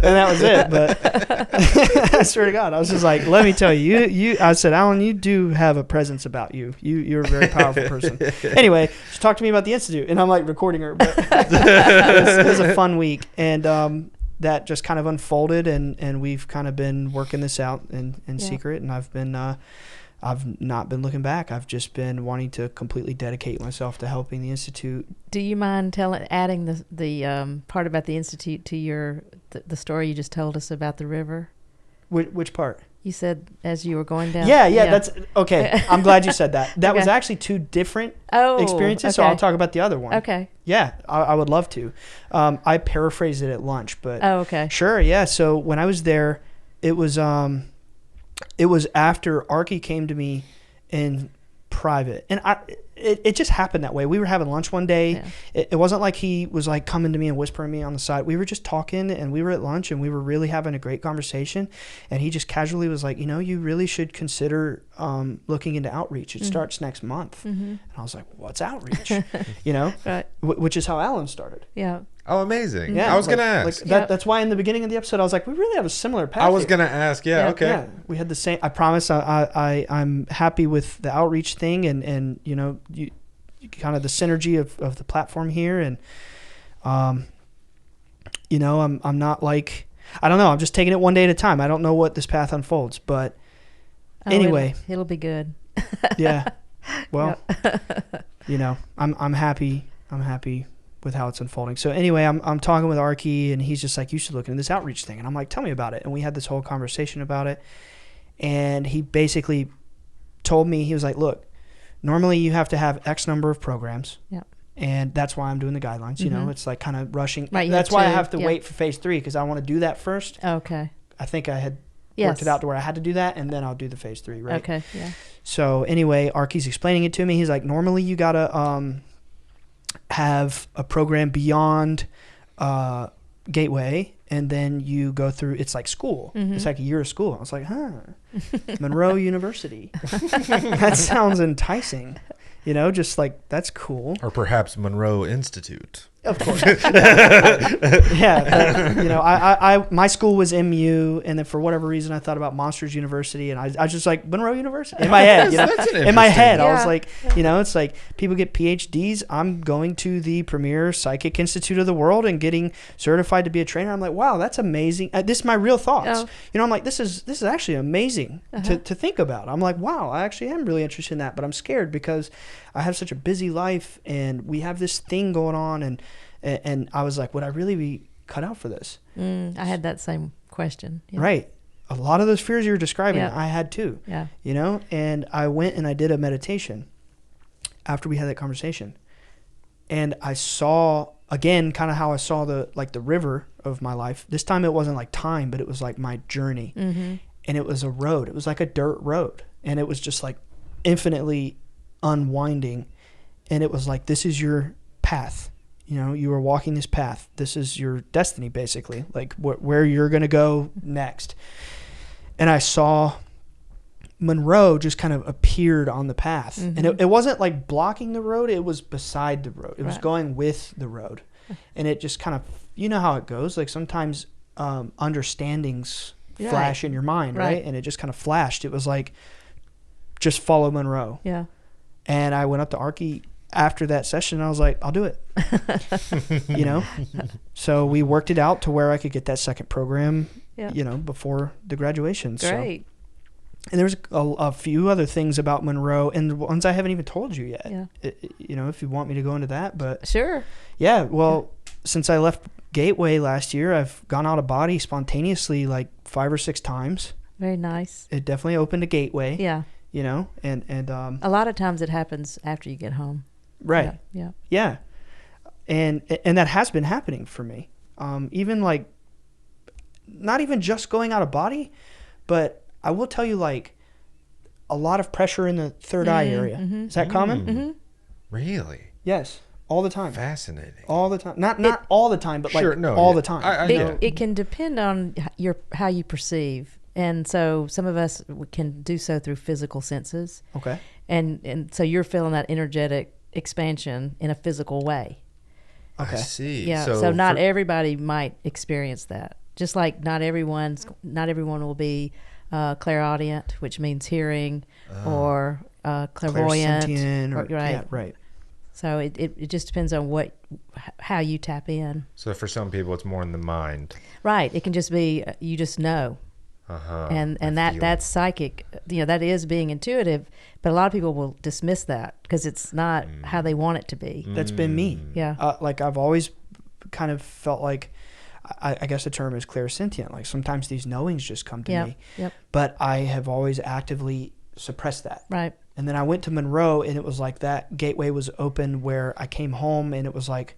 that was it. But I swear to God, I was just like, let me tell you, I said, Allyn, you do have a presence about you. You're a very powerful person. Anyway, just talk to me about the Institute. And I'm like recording her. But it was a fun week. And, that just kind of unfolded, and we've kind of been working this out in secret, and I've not been looking back. I've just been wanting to completely dedicate myself to helping the Institute. Do you mind adding the part about the Institute to the story you just told us about the river? Which part? You said as you were going down. Yeah, that's okay. I'm glad you said that. That Okay. was actually 2 different experiences, so I'll talk about the other one. Okay. Yeah, I would love to. I paraphrased it at lunch, but okay. Sure, yeah. So when I was there, it was after Archie came to me in private, and it just happened that way. We were having lunch one day. Yeah. It wasn't like he was like coming to me and whispering me on the side. We were just talking, and we were at lunch, and we were really having a great conversation. And he just casually was like, you really should consider looking into outreach. It starts next month. Mm-hmm. And I was like, what's outreach? Right. Which is how Allyn started. Yeah. Oh, amazing. Yeah, I was going to ask. That's why in the beginning of the episode, I was like, we really have a similar path. I was going to ask. Yeah, okay. Yeah, we had the same. I promise I'm happy with the outreach thing, and you kind of the synergy of the platform here. And, I'm not like, I don't know. I'm just taking it one day at a time. I don't know what this path unfolds, but anyway. It'll be good. Yeah. Well, I'm happy. I'm happy with how it's unfolding. So anyway, I'm talking with Archie, and he's just like, you should look into this outreach thing. And I'm like, tell me about it. And we had this whole conversation about it. And he basically told me, he was like, look, normally you have to have X number of programs. Yeah. And that's why I'm doing the guidelines. It's like kind of rushing. Right, that's why I have to wait for phase 3, because I want to do that first. Okay. I think I had worked it out to where I had to do that, and then I'll do the phase 3, right? Okay, yeah. So anyway, Archie's explaining it to me. He's like, normally you got to have a program beyond Gateway, and then you go through, it's like school. Mm-hmm. It's like a year of school. I was like, Monroe University. That sounds enticing. You know, just like, that's cool. Or perhaps Monroe Institute. Of course. Yeah. You know, I my school was MU, and then for whatever reason I thought about Monsters University, and I was just like, Monroe University in my head. You know? In my head, I was like, you know, it's like people get PhDs. I'm going to the premier psychic institute of the world and getting certified to be a trainer. I'm like, wow, that's amazing. This is my real thoughts. You know, I'm like, this is actually amazing to think about. I'm like, wow, I actually am really interested in that, but I'm scared because I have such a busy life, and we have this thing going on, and I was like, would I really be cut out for this? I had that same question. Yeah. Right. A lot of those fears you're describing, I had too. Yeah. You know, and I went and I did a meditation after we had that conversation, and I saw again kind of how I saw the river of my life. This time it wasn't like time, but it was like my journey, and it was a road. It was like a dirt road, and it was just like infinitely unwinding, and it was like, this is your path. You know, you are walking this path. This is your destiny, basically, like where you're going to go next. And I saw Monroe just kind of appeared on the path. And it wasn't like blocking the road. It was beside the road. It was going with the road. And it just kind of, you know how it goes. Like sometimes understandings flash in your mind, right? And it just kind of flashed. It was like, just follow Monroe. Yeah. And I went up to Archie after that session, and I was like, I'll do it. You know? So we worked it out to where I could get that second program, you know, before the graduation. Great. So, and there's a few other things about Monroe, and the ones I haven't even told you yet. Yeah. You know, if you want me to go into that. But sure. Yeah. Well, since I left Gateway last year, I've gone out of body spontaneously like 5 or 6 times. Very nice. It definitely opened a gateway. Yeah. You know, and a lot of times it happens after you get home. Right. Yeah. And that has been happening for me. Even like, not even just going out of body, but I will tell you, like, a lot of pressure in the third eye area. Is that common? Really? Yes. All the time. Fascinating. All the time. Not all the time, but sure, like all the time. I know. It can depend on how you perceive. And so some of us can do so through physical senses. Okay. And so you're feeling that energetic expansion in a physical way. Okay. I see. Yeah. So not everybody might experience that. Just like not everyone will be clairaudient, which means hearing, or clairvoyant. Right. Yeah, right. So it just depends on how you tap in. So for some people, it's more in the mind. Right. It can just be you just know. And that's psychic. You know, that is being intuitive, but a lot of people will dismiss that because it's not how they want it to be. That's been me. Yeah. Like I've always kind of felt like, I guess the term is clairsentient. Like sometimes these knowings just come to me. Yep. But I have always actively suppressed that. Right. And then I went to Monroe, and it was like that gateway was open where I came home, and it was like,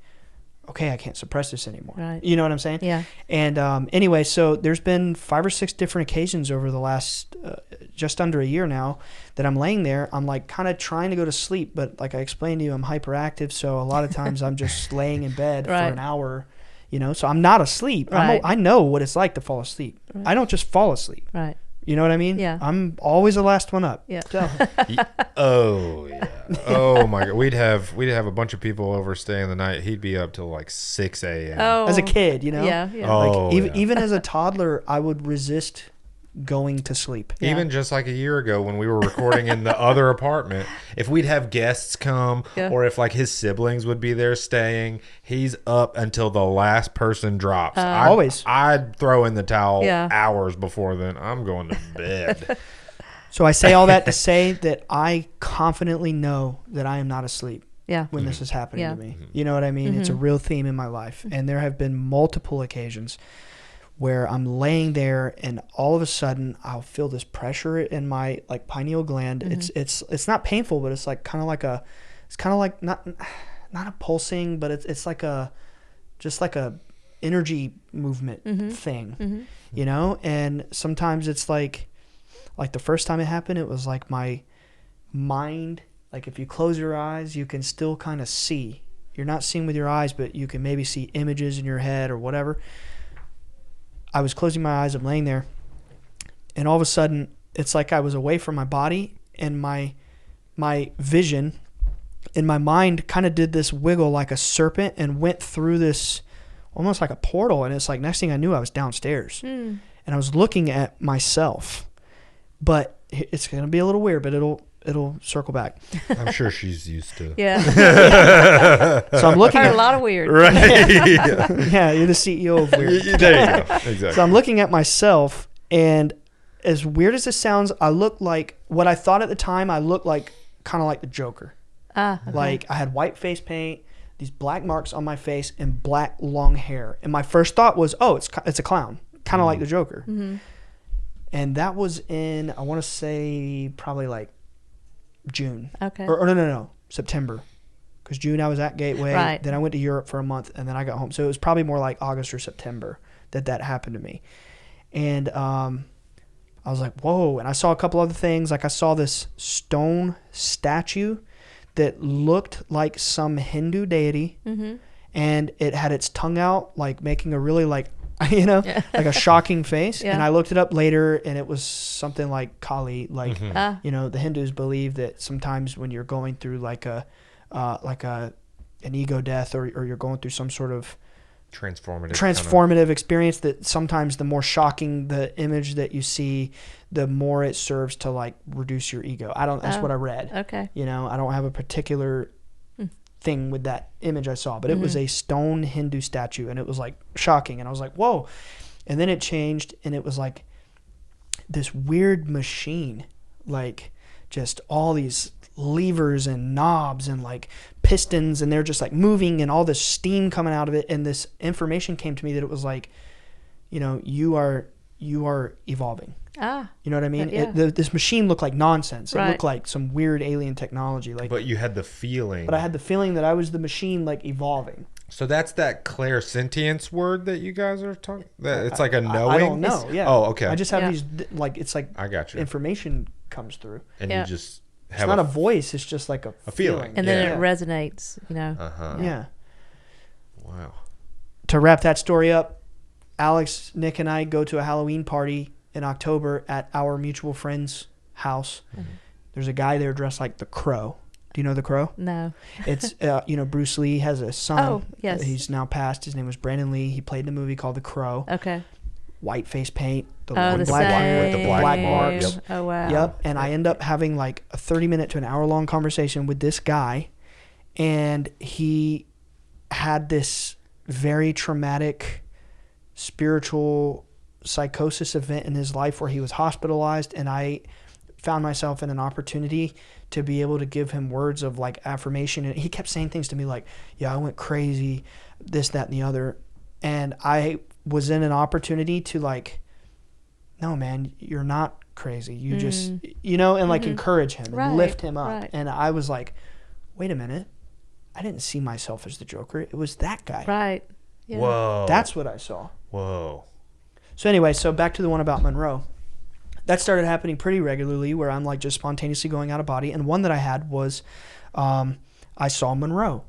okay, I can't suppress this anymore. Right. You know what I'm saying? Yeah. And anyway, so there's been 5 or 6 different occasions over the last just under a year now that I'm laying there. I'm like kind of trying to go to sleep, but like I explained to you, I'm hyperactive. So a lot of times I'm just laying in bed for an hour, you know, so I'm not asleep. Right. I know what it's like to fall asleep. Right. I don't just fall asleep. Right. You know what I mean? Yeah. I'm always the last one up. Yeah. So. Oh yeah. Oh my God. We'd have a bunch of people over staying the night. He'd be up till like 6 a.m. Oh. As a kid, you know? Yeah. Oh, like even as a toddler, I would resist going to sleep. Even just like a year ago when we were recording in the other apartment, if we'd have guests come or if like his siblings would be there staying, he's up until the last person drops. Always. I'd throw in the towel hours before then. I'm going to bed. So I say all that to say that I confidently know that I am not asleep when this is happening to me. You know what I mean? It's a real theme in my life. And there have been multiple occasions where I'm laying there and all of a sudden I'll feel this pressure in my like pineal gland. It's not painful, but it's like kind of like not a pulsing, but it's like just like a energy movement thing, you know? And sometimes it's like the first time it happened, it was like my mind, like if you close your eyes, you can still kind of see. You're not seeing with your eyes, but you can maybe see images in your head or whatever. I was closing my eyes, I'm laying there, and all of a sudden, it's like I was away from my body, and my vision in my mind kind of did this wiggle like a serpent and went through this almost like a portal. And it's like, next thing I knew, I was downstairs and I was looking at myself. But it's going to be a little weird, but it'll circle back. I'm sure she's used to. Yeah. So I'm looking at a lot of weird. Right. Yeah, you're the CEO of weird. There you go. Exactly. So I'm looking at myself, and as weird as this sounds, I look like what I thought at the time. I looked like kind of like the Joker. Okay. Like I had white face paint, these black marks on my face, and black long hair. And my first thought was, oh, it's a clown, kind of like the Joker. Mm-hmm. And that was in, I want to say probably like June. Okay. Or no, September. Because June I was at Gateway. Right. Then I went to Europe for a month, and then I got home. So it was probably more like August or September that happened to me. And I was like, whoa. And I saw a couple other things. Like I saw this stone statue that looked like some Hindu deity. Mm-hmm. And it had its tongue out, like making a really like a shocking face. Yeah. And I looked it up later, and it was something like Kali. Like, the Hindus believe that sometimes when you're going through like an ego death, or you're going through some sort of transformative experience, that sometimes the more shocking the image that you see, the more it serves to like reduce your ego. That's what I read. Okay. I don't have a particular thing with that image I saw, but it was a stone Hindu statue, and it was like shocking, and I was like, whoa. And then it changed, and it was like this weird machine, like just all these levers and knobs and like pistons, and they're just like moving, and all this steam coming out of it. And this information came to me that it was like, you are evolving. You know what I mean? Yeah. This machine looked like nonsense. Right. It looked like some weird alien technology. Like, but you had the feeling. But I had the feeling that I was the machine, like evolving. So that's that clairsentience word that you guys are talking. It's like a knowing. I don't know. Yeah. Oh, okay. I just have these like, it's like I got you. Information comes through. And you just have it's not a voice. It's just like a feeling. And then it resonates. Yeah. Wow. To wrap that story up, Alex, Nick, and I go to a Halloween party in October at our mutual friend's house. Mm-hmm. There's a guy there dressed like the Crow. Do you know the Crow? No. It's Bruce Lee has a son. Oh, yes. He's now passed. His name was Brandon Lee. He played in a movie called The Crow. Okay. White face paint, the black marks. Yep. Oh wow. Yep. And I end up having like a 30-minute to an hour-long conversation with this guy, and he had this very traumatic spiritual psychosis event in his life where he was hospitalized, and I found myself in an opportunity to be able to give him words of like affirmation. And he kept saying things to me like, yeah, I went crazy, this, that, and the other. And I was in an opportunity to like, no, man, you're not crazy. You just, and like encourage him and lift him up. Right. And I was like, wait a minute. I didn't see myself as the Joker. It was that guy. Right. Yeah. Whoa. That's what I saw. Whoa. So anyway, back to the one about Monroe. That started happening pretty regularly, where I'm like just spontaneously going out of body. And one that I had was I saw Monroe.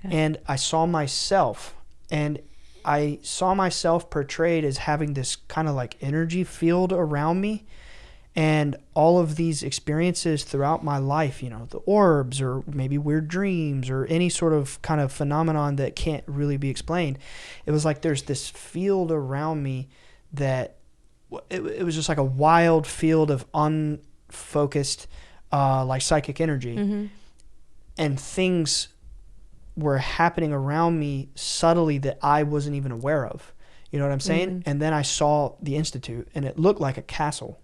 And I saw myself. And I saw myself portrayed as having this kind of like energy field around me. And all of these experiences throughout my life, the orbs or maybe weird dreams or any sort of kind of phenomenon that can't really be explained. It was like there's this field around me that it was just like a wild field of unfocused, like psychic energy. Mm-hmm. And things were happening around me subtly that I wasn't even aware of. You know what I'm saying? Mm-hmm. And then I saw the Institute, and it looked like a castle,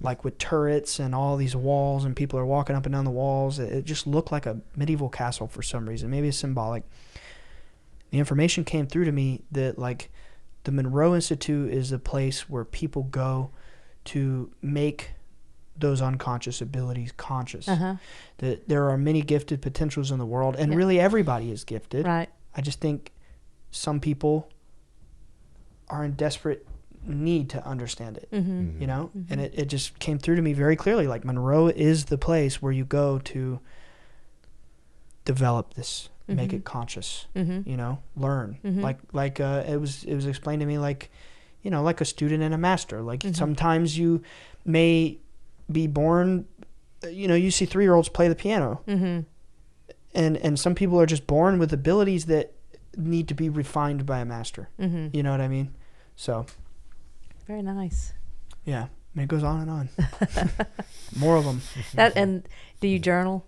like with turrets and all these walls, and people are walking up and down the walls. It just looked like a medieval castle for some reason. Maybe it's symbolic. The information came through to me that like the Monroe Institute is a place where people go to make those unconscious abilities conscious. That there are many gifted potentials in the world, and really everybody is gifted. Right. I just think some people are in desperate need to understand it, and it just came through to me very clearly. Like Monroe is the place where you go to develop this, make it conscious, learn. Like it was explained to me like, like a student and a master. Like sometimes you may be born, you see 3-year-olds play the piano. And some people are just born with abilities that need to be refined by a master. You know what I mean? So. Very nice. Yeah. It goes on and on. More of them. And do you journal?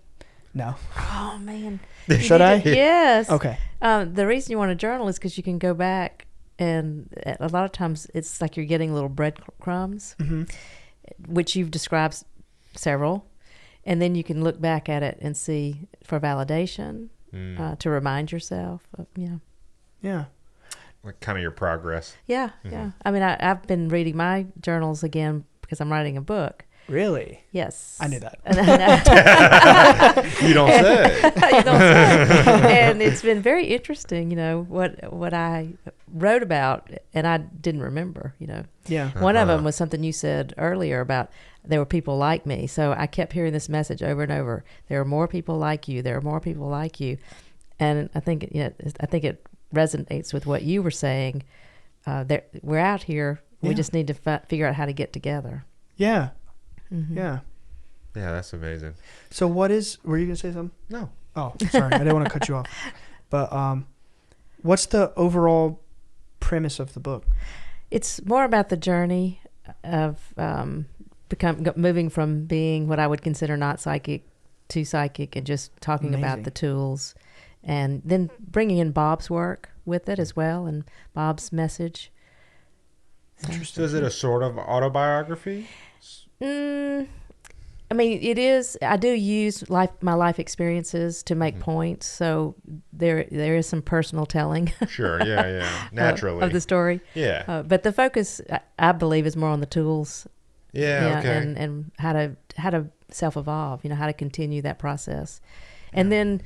No. Oh, man. Should I? Yes. Okay. The reason you want to journal is because you can go back, and a lot of times it's like you're getting little breadcrumbs, which you've described several, and then you can look back at it and see for validation, to remind yourself of, Yeah. Like kind of your progress. Yeah, yeah. I mean, I've been reading my journals again because I'm writing a book. Really? Yes. I knew that. You don't say. You don't say. And it's been very interesting, what I wrote about, and I didn't remember, Yeah. One of them was something you said earlier about there were people like me. So I kept hearing this message over and over. There are more people like you. There are more people like you. And I think it resonates with what you were saying. We're out here. We just need to figure out how to get together. Yeah. Yeah. Yeah, that's amazing. So were you going to say something? No. Oh, sorry. I didn't want to cut you off. But what's the overall premise of the book? It's more about the journey of moving from being what I would consider not psychic to psychic, and just talking about the tools, and then bringing in Bob's work with it as well, and Bob's message. So is it a sort of autobiography? I mean, it is. I do use my life experiences to make points, so there is some personal telling. Sure, yeah, naturally of the story. Yeah, but the focus, I believe, is more on the tools. Yeah, okay. And how to self-evolve. How to continue that process, and then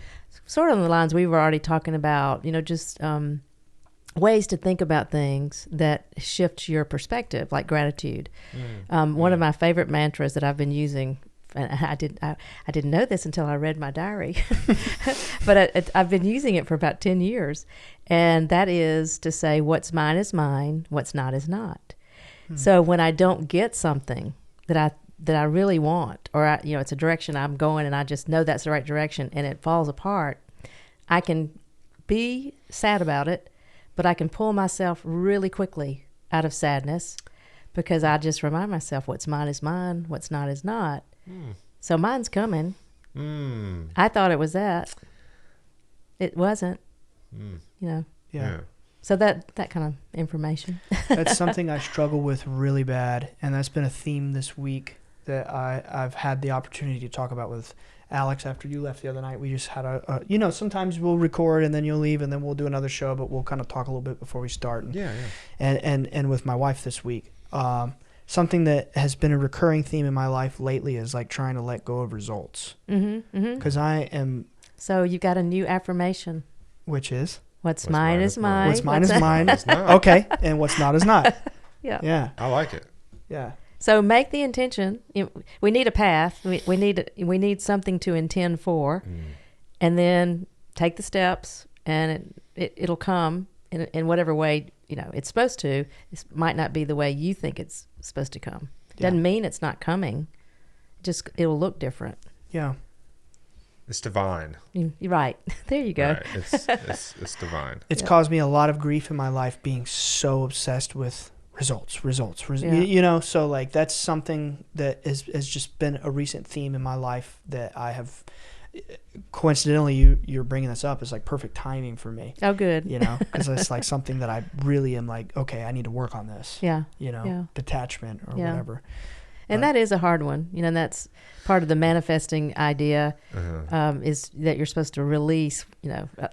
sort of on the lines we were already talking about. Just ways to think about things that shift your perspective, like gratitude. One of my favorite mantras that I've been using, and I didn't know this until I read my diary, but I've been using it for about 10 years, and that is to say, what's mine is mine, what's not is not. So when I don't get something that I really want, or it's a direction I'm going and I just know that's the right direction, and it falls apart, I can be sad about it, but I can pull myself really quickly out of sadness, because I just remind myself what's mine is mine, what's not is not. So mine's coming. I thought it was that. It wasn't. Yeah. So that kind of information. That's something I struggle with really bad, and that's been a theme this week that I've had the opportunity to talk about with Alex after you left the other night. We just had sometimes we'll record and then you'll leave and then we'll do another show, but we'll kind of talk a little bit before we start. And with my wife this week, something that has been a recurring theme in my life lately is like trying to let go of results. Because I am. So you got a new affirmation. Which is? What's mine is mine. What's mine is mine. Okay. And what's not is not. Yeah. I like it. Yeah. So make the intention. We need a path. We need something to intend for, and then take the steps, and it'll come in whatever way it's supposed to. It might not be the way you think it's supposed to come. Doesn't mean it's not coming. Just it'll look different. Yeah. It's divine. You're right. There you go. Right. It's divine. It's caused me a lot of grief in my life being so obsessed with results. So like that's something that has just been a recent theme in my life that I have. Coincidentally, you're bringing this up is like perfect timing for me. Oh, good. Because it's like something that I really am like, okay, I need to work on this. Detachment or whatever. And that is a hard one. And that's part of the manifesting idea, is that you're supposed to release.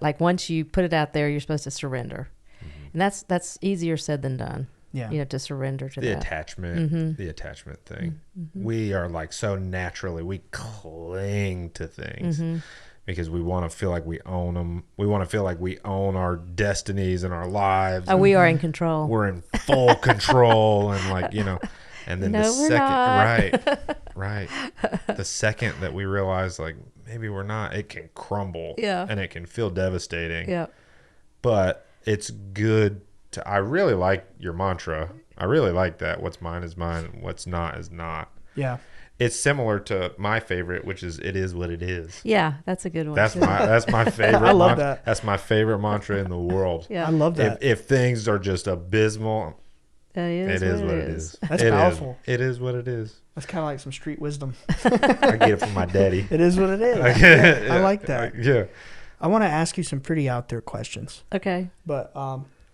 Like once you put it out there, you're supposed to surrender, and that's easier said than done. Yeah. To surrender to the attachment, the attachment thing. We are like so naturally, we cling to things because we want to feel like we own them. We want to feel like we own our destinies and our lives. Oh, we are in control. We're in full control, and and then the second, right. The second that we realize like maybe we're not, it can crumble. Yeah. And it can feel devastating. Yeah. But it's good. I really like your mantra. I really like that. What's mine is mine. What's not is not. Yeah. It's similar to my favorite, which is "It is what it is." Yeah, that's a good one. That's my favorite. I love that. That's my favorite mantra in the world. Yeah, I love that. If things are just abysmal, it is what it is. That's It powerful. It is what it is. That's kind of like some street wisdom. I get it from my daddy. It is what it is. Yeah, I like that. Yeah. I want to ask you some pretty out there questions, Okay. but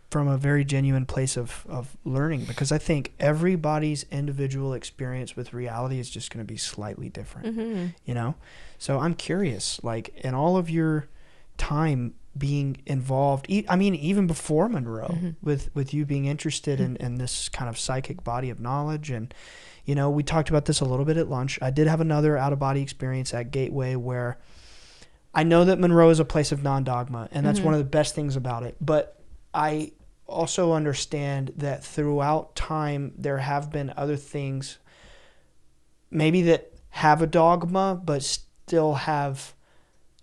from a very genuine place of learning, because I think everybody's individual experience with reality is just going to be slightly different, you know? So I'm curious, like in all of your time being involved, I mean, even before Monroe, with you being interested in this kind of psychic body of knowledge. And, you know, we talked about this a little bit at lunch. I did have another out-of-body experience at Gateway where I know that Monroe is a place of non-dogma, and that's one of the best things about it. But I also understand that throughout time, there have been other things maybe that have a dogma, but still have,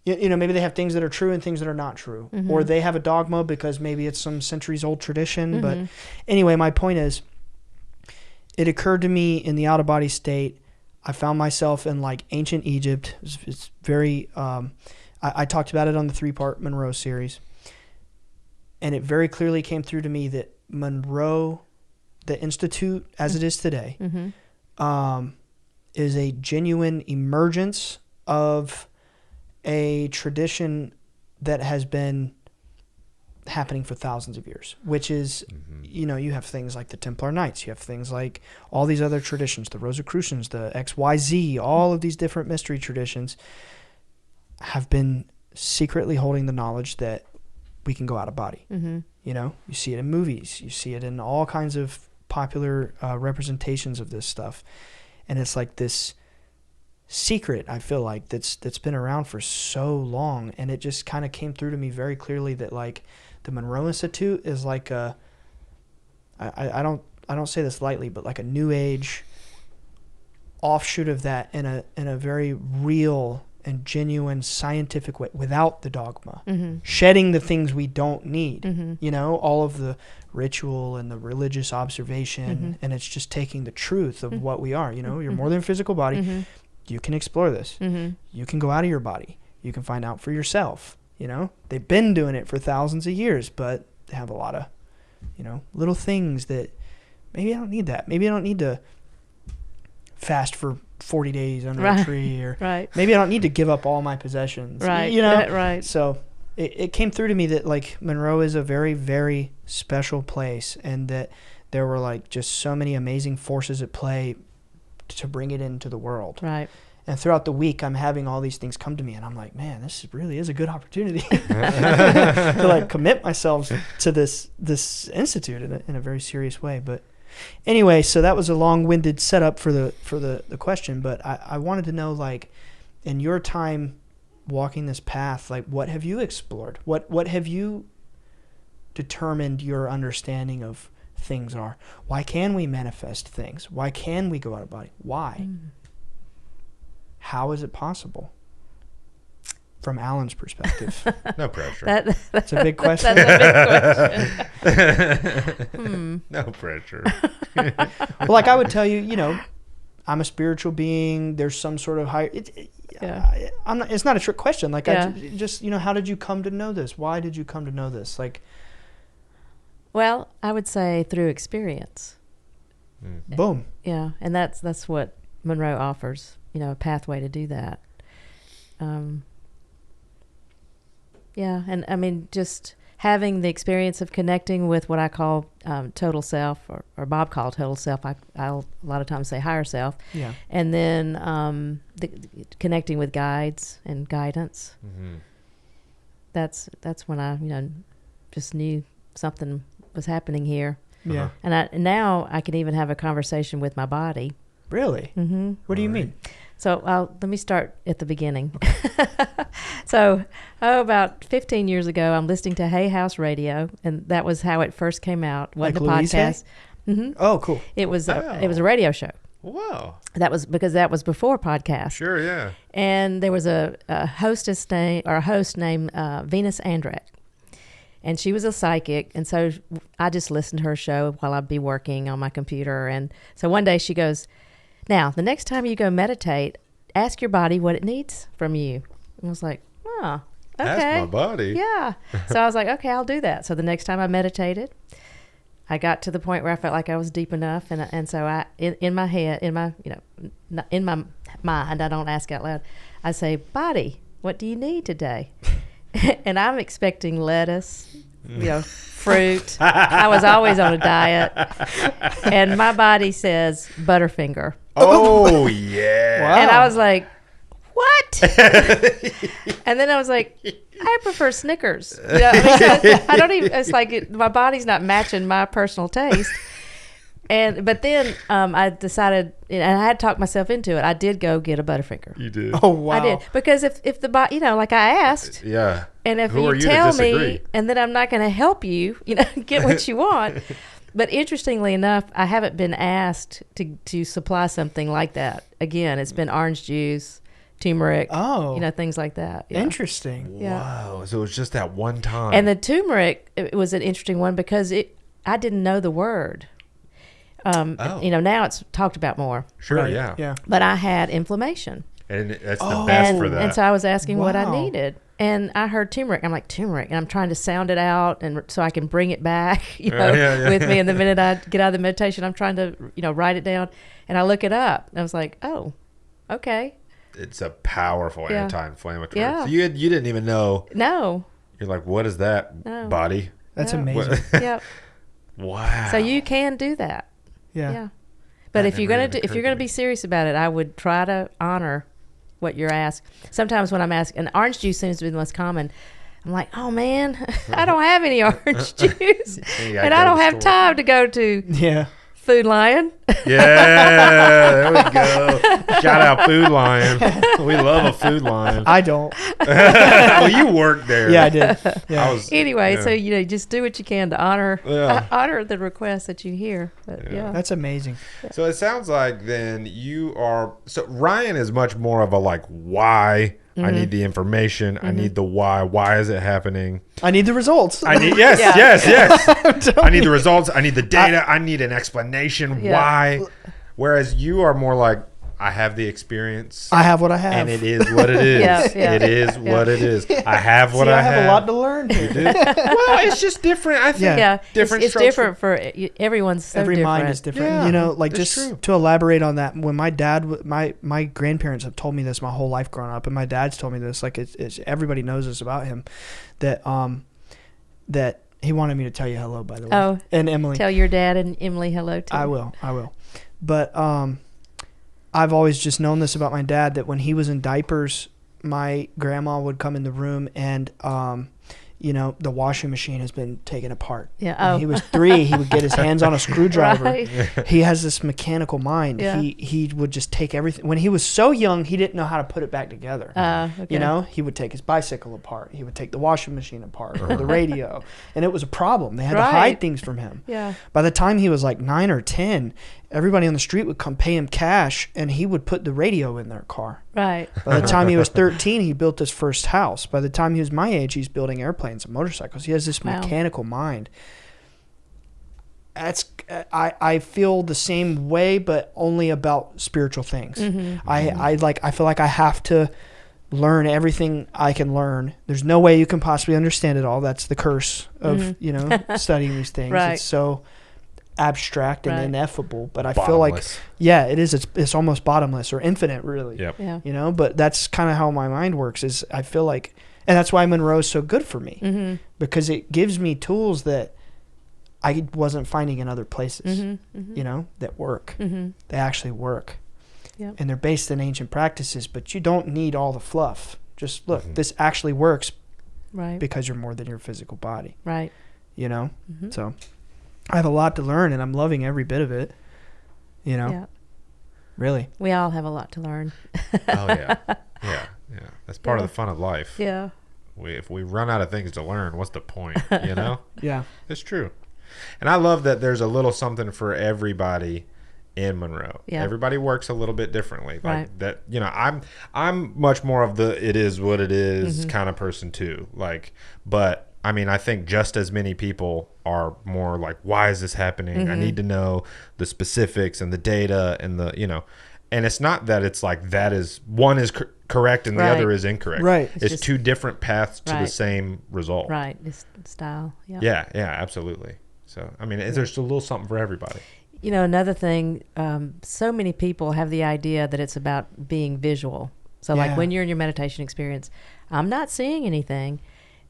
you know, maybe they have things that are true and things that are not true. Or they have a dogma because maybe it's some centuries old tradition. But anyway, my point is, it occurred to me in the out-of-body state, I found myself in like ancient Egypt. It's very, I talked about it on the 3-part Monroe series. And it very clearly came through to me that Monroe, the Institute as it is today, is a genuine emergence of a tradition that has been happening for thousands of years, which is, you know, you have things like the Templar Knights, you have things like all these other traditions, the Rosicrucians, the XYZ, all of these different mystery traditions have been secretly holding the knowledge that we can go out of body. You know, you see it in movies, you see it in all kinds of popular representations of this stuff. And it's like this secret, I feel like, that's been around for so long. And it just kind of came through to me very clearly that like the Monroe Institute is like a, I don't say this lightly, but like a new age offshoot of that in a very real and genuine scientific way, without the dogma, shedding the things we don't need, you know, all of the ritual and the religious observation, and it's just taking the truth of what we are. You know, you're more than a physical body. You can explore this. You can go out of your body. You can find out for yourself. You know, they've been doing it for thousands of years, but they have a lot of, you know, little things that maybe I don't need that. Maybe I don't need to fast for 40 days under a tree, or maybe I don't need to give up all my possessions, you know? So it came through to me that like Monroe is a very, very special place, and that there were like just so many amazing forces at play to bring it into the world. And throughout the week, I'm having all these things come to me, and I'm like, man, this really is a good opportunity to like commit myself to this institute in a very serious way. But anyway, so that was a long-winded setup for the question, but I wanted to know, like, in your time walking this path, like, what have you explored? What have you determined your understanding of things are? Why can we manifest things? Why can we go out of body? Why? How is it possible? From Allyn's perspective. No pressure. That's a big question. That's a big question. No pressure. Well, like I would tell you, you know, I'm a spiritual being. There's some sort of higher. I'm not. It's not a trick question. Like I just, you know, how did you come to know this? Why did you come to know this? Like, well, I would say through experience. Boom. Yeah, and that's what Monroe offers. You know, a pathway to do that. Yeah, and I mean, just having the experience of connecting with what I call total self, or Bob called total self. I'll a lot of times say higher self. Yeah. And then connecting with guides and guidance. That's when I, you know, just knew something was happening here. Yeah. And now I can even have a conversation with my body. Really? What do you mean? So let me start at the beginning. So, about 15 years ago, I'm listening to Hay House Radio, and that was how it first came out. Wasn't like a Louise podcast. Hay? Oh, cool. It was a radio show. Wow. That was because that was before podcast. Sure, yeah. And there was a host named Venus Andrak. And she was a psychic, and so I just listened to her show while I'd be working on my computer. And so one day she goes, "Now, the next time you go meditate, ask your body what it needs from you." And I was like, "Oh, okay." Ask my body. Yeah. So I was like, "Okay, I'll do that." So the next time I meditated, I got to the point where I felt like I was deep enough, and so I in my head, in my mind, I don't ask out loud. I say, "Body, what do you need today?" And I'm expecting lettuce, fruit. I was always on a diet. And my body says Butterfinger. Oh, yeah. Wow. And I was like, what? And then I was like, I prefer Snickers. I don't even, it's like my body's not matching my personal taste. But then I decided, and I had talked myself into it. I did go get a Butterfinger. You did. Oh, wow. I did, because if the body, like I asked, Yeah. and if Who are you you to tell disagree? me, and then I'm not going to help you, get what you want. But interestingly enough, I haven't been asked to supply something like that. Again, it's been orange juice, turmeric, things like that. Yeah. Interesting. Yeah. Wow. So it was just that one time. And the turmeric, it was an interesting one because I didn't know the word. Now it's talked about more. Sure, Right. yeah. Yeah. But I had inflammation. And that's the best for that. And so I was asking what I Wow. needed. And I heard turmeric. I'm like, turmeric. And I'm trying to sound it out and so I can bring it back, with me. And the minute I get out of the meditation, I'm trying to, write it down. And I look it up. And I was like, oh, okay. It's a powerful Yeah. anti-inflammatory. Yeah. So you didn't even know. No. You're like, what is that, No. body? That's No. amazing. Yep. Wow. So you can do that. Yeah. Yeah. But That if you're never gonna even if you're occurred gonna to be me. serious about it, I would try to honor what you're asked. Sometimes when I'm asked, and orange juice seems to be the most common, I'm like, oh man, I don't have any orange juice, You gotta and go I to don't the have store. time to go to Yeah. Food Lion. Yeah, there we go. Shout out Food Lion. We love a Food Lion. I don't. Well, you worked there. Yeah, I did. Yeah. I was, Anyway, yeah. so just do what you can to honor honor the request that you hear. But yeah. That's amazing. So it sounds like then you are. So Ryan is much more of a like why. I need the information. I need the why. Why is it happening? I need the results. I need yes. I need the results. I need the data. I need an explanation. Yeah. Why? Whereas you are more like, I have the experience. I have what I have. And it is what it is. Yeah. It is what it is. I have what See, I I have have. a lot to learn here. Well, it's just different. I think. Yeah, Different it's strokes different for everyone's. So Every different. mind is different. Yeah, Like that's just true. to elaborate on that, when my dad, my grandparents have told me this my whole life growing up, and my dad's told me this, like it's everybody knows this about him, that he wanted me to tell you hello, by the way. Oh, and Emily. Tell your dad and Emily hello too. I will. But I've always just known this about my dad, that when he was in diapers, my grandma would come in the room and the washing machine has been taken apart. Yeah. When he was 3, he would get his hands on a screwdriver. Right. He has this mechanical mind. Yeah. He would just take everything. When he was so young, he didn't know how to put it back together. Okay. He would take his bicycle apart. He would take the washing machine apart or the radio. And it was a problem. They had to Right. hide things from him. Yeah. By the time he was like 9 or 10, everybody on the street would come pay him cash, and he would put the radio in their car. Right. By the time he was 13, he built his first house. By the time he was my age, he's building airplanes and motorcycles. He has this Wow. mechanical mind. I feel the same way, but only about spiritual things. Mm-hmm. I feel like I have to learn everything I can learn. There's no way you can possibly understand it all. That's the curse of studying these things. Right. It's so abstract and Right. ineffable, but I feel like Bottomless. it is. It's almost bottomless or infinite, really. Yep. Yeah. But that's kind of how my mind works. Is I feel like, and that's why Monroe is so good for me, Mm-hmm. because it gives me tools that I wasn't finding in other places. Mm-hmm. Mm-hmm. That work. Mm-hmm. They actually work. Yep. And they're based in ancient practices, but you don't need all the fluff. Just look, this actually works Right. because you're more than your physical body. Right. Mm-hmm. So I have a lot to learn, and I'm loving every bit of it. Yeah. Really. We all have a lot to learn. Oh yeah. Yeah. That's part of the fun of life. Yeah. If we run out of things to learn, what's the point? Yeah. It's true. And I love that there's a little something for everybody in Monroe. Yeah. Everybody works a little bit differently. Like Right. that, I'm much more of the it is what it is kind of person too. Like, but I mean, I think just as many people are more like, why is this happening? I need to know the specifics and the data and the, you know, and it's not that it's like that is one is correct and the other is incorrect. Right. It's just two different paths to the same result. Right. It's style. Yeah. Yeah. Yeah, absolutely. So, I mean, there's a little something for everybody. You know, another thing, so many people have the idea that it's about being visual. So like when you're in your meditation experience, I'm not seeing anything.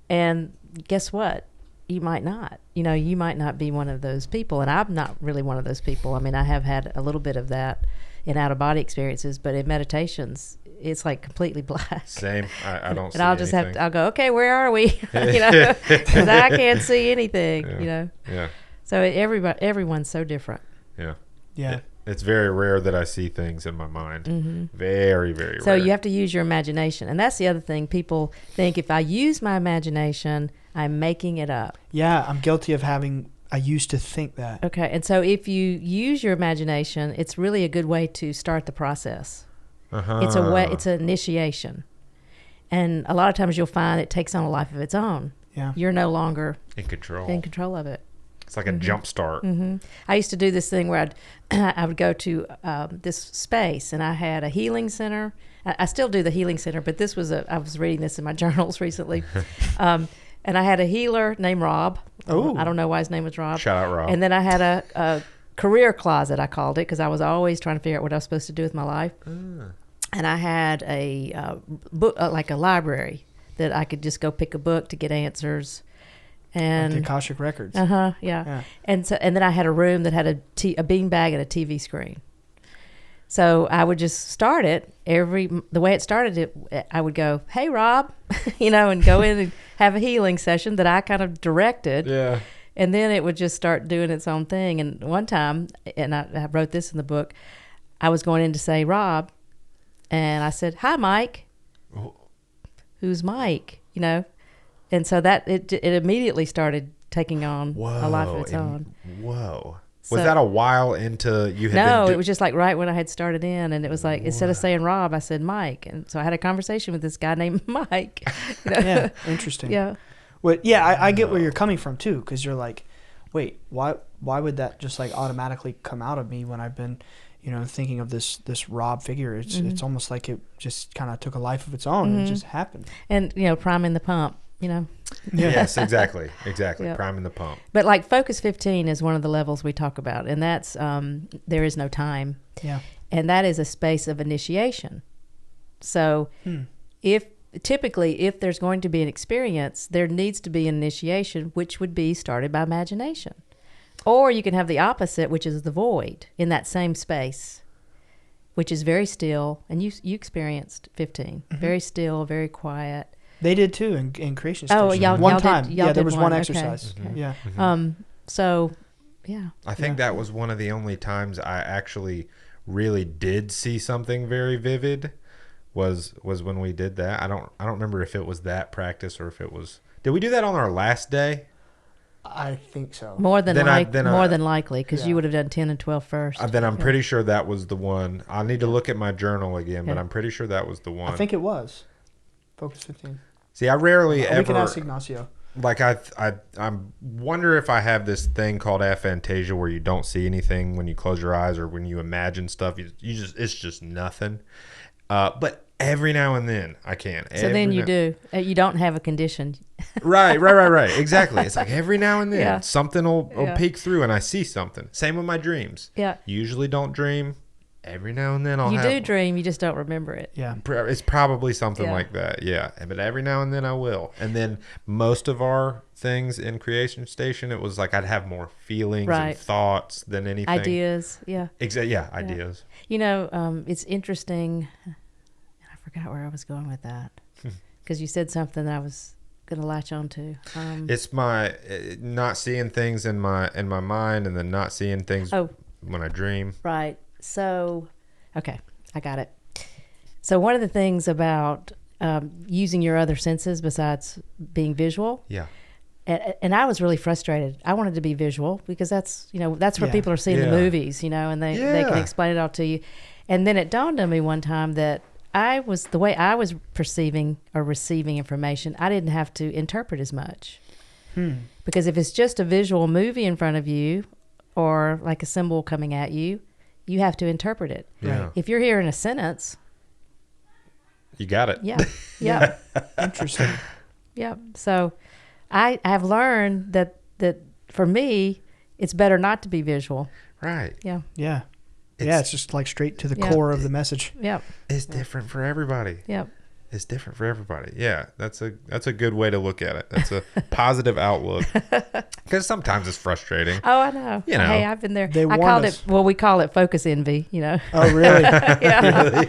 And guess what? You might not. You know, you might not be one of those people. And I'm not really one of those people. I mean, I have had a little bit of that in out-of-body experiences, but in meditations, it's like completely black. Same. I don't see and I'll just anything. I'll go, okay, where are we? You know, because I can't see anything, Yeah. you know. Yeah. So everyone's so different. Yeah. Yeah. It's very rare that I see things in my mind. Very, very So rare. you have to use your imagination. And that's the other thing. People think if I use my imagination, I'm making it up. Yeah, I'm guilty of I used to think that. Okay. And so if you use your imagination, it's really a good way to start the process. It's an initiation. And a lot of times you'll find it takes on a life of its own. Yeah. You're no longer in control of it. It's like a jump start. I used to do this thing where I would go to this space, and I had a healing center. I still do the healing center, but this was I was reading this in my journals recently. And I had a healer named Rob. Oh. I don't know why his name was Rob. Shout out Rob. And then I had a career closet, I called it, because I was always trying to figure out what I was supposed to do with my life. And I had a book, like a library, that I could just go pick a book to get answers. And Like the Akashic Records. yeah. And then I had a room that had a beanbag and a TV screen. So I would just start it the way it started. I would go, "Hey, Rob," you know, and go in and have a healing session that I kind of directed. Yeah. And then it would just start doing its own thing. And one time, and I wrote this in the book, I was going in to say Rob, and I said, "Hi, Mike." Oh. Who's Mike? You know. And so that it immediately started taking on a life of its own. Whoa. So, Was that a while into you had No, been it was just like right when I had started in, and it was like instead of saying Rob, I said Mike. And so I had a conversation with this guy named Mike. You know? Yeah, interesting. Yeah. Well, yeah, I get where you're coming from too, because you're like, wait, why would that just like automatically come out of me when I've been, you know, thinking of this Rob figure? It's almost like it just kind of took a life of its own and it just happened. And you know, priming the pump. You know. Yeah. Yes, exactly. Yep. Priming the pump. But like Focus 15 is one of the levels we talk about, and that's there is no time. Yeah. And that is a space of initiation. So if there's going to be an experience, there needs to be an initiation, which would be started by imagination. Or you can have the opposite, which is the void in that same space, which is very still. And you experienced 15. Very still, very quiet. They did too in Creation Station. Oh, y'all one did- time. y'all Yeah, there did was one. one Okay, exercise. okay. Yeah. So, yeah. I think that was one of the only times I actually really did see something very vivid was when we did that. I don't remember if it was that practice or if it was. Did we do that on our last day? I think so. More than Then likely, because you would have done 10 and 12 first. Then I'm pretty sure that was the one. I'll need to look at my journal again, but Yeah. I'm pretty sure that was the one. I think it was Focus 15. See, I rarely We ever can ask Ignacio. like I wonder if I have this thing called aphantasia where you don't see anything when you close your eyes or when you imagine stuff. You just it's just nothing. But every now and then I can. So then you do. You don't have a condition. Right. Exactly. It's like every now and then something will peek through and I see something. Same with my dreams. Yeah. Usually don't dream. Every now and then I'll You have. do dream, you just don't remember it. Yeah. It's probably something Yeah. like that. Yeah. But every now and then I will. And then most of our things in Creation Station, it was like I'd have more feelings and thoughts than anything. Ideas. Yeah. Ideas. You know, it's interesting. I forgot where I was going with that because you said something that I was going to latch on to. It's my not seeing things in my mind and then not seeing things when I dream. Right. So, okay, I got it. So one of the things about using your other senses besides being visual. Yeah. And I was really frustrated. I wanted to be visual because that's where people are seeing the movies, and they can explain it all to you. And then it dawned on me one time that the way I was perceiving or receiving information, I didn't have to interpret as much. Because if it's just a visual movie in front of you or like a symbol coming at you, you have to interpret it. Yeah. If you're hearing a sentence, You got it. yeah. Yeah. Interesting. Yeah. So I have learned that for me, it's better not to be visual. Right. Yeah. Yeah. It's just like straight to the core of the message. Yep. It's different for everybody. Yep. It's different for everybody. Yeah, that's a good way to look at it. That's a positive outlook. Because sometimes it's frustrating. Oh, I know. You know. Hey, I've been there. They I warn called us. it. Well, we call it focus envy. You know. Oh, really? Yeah.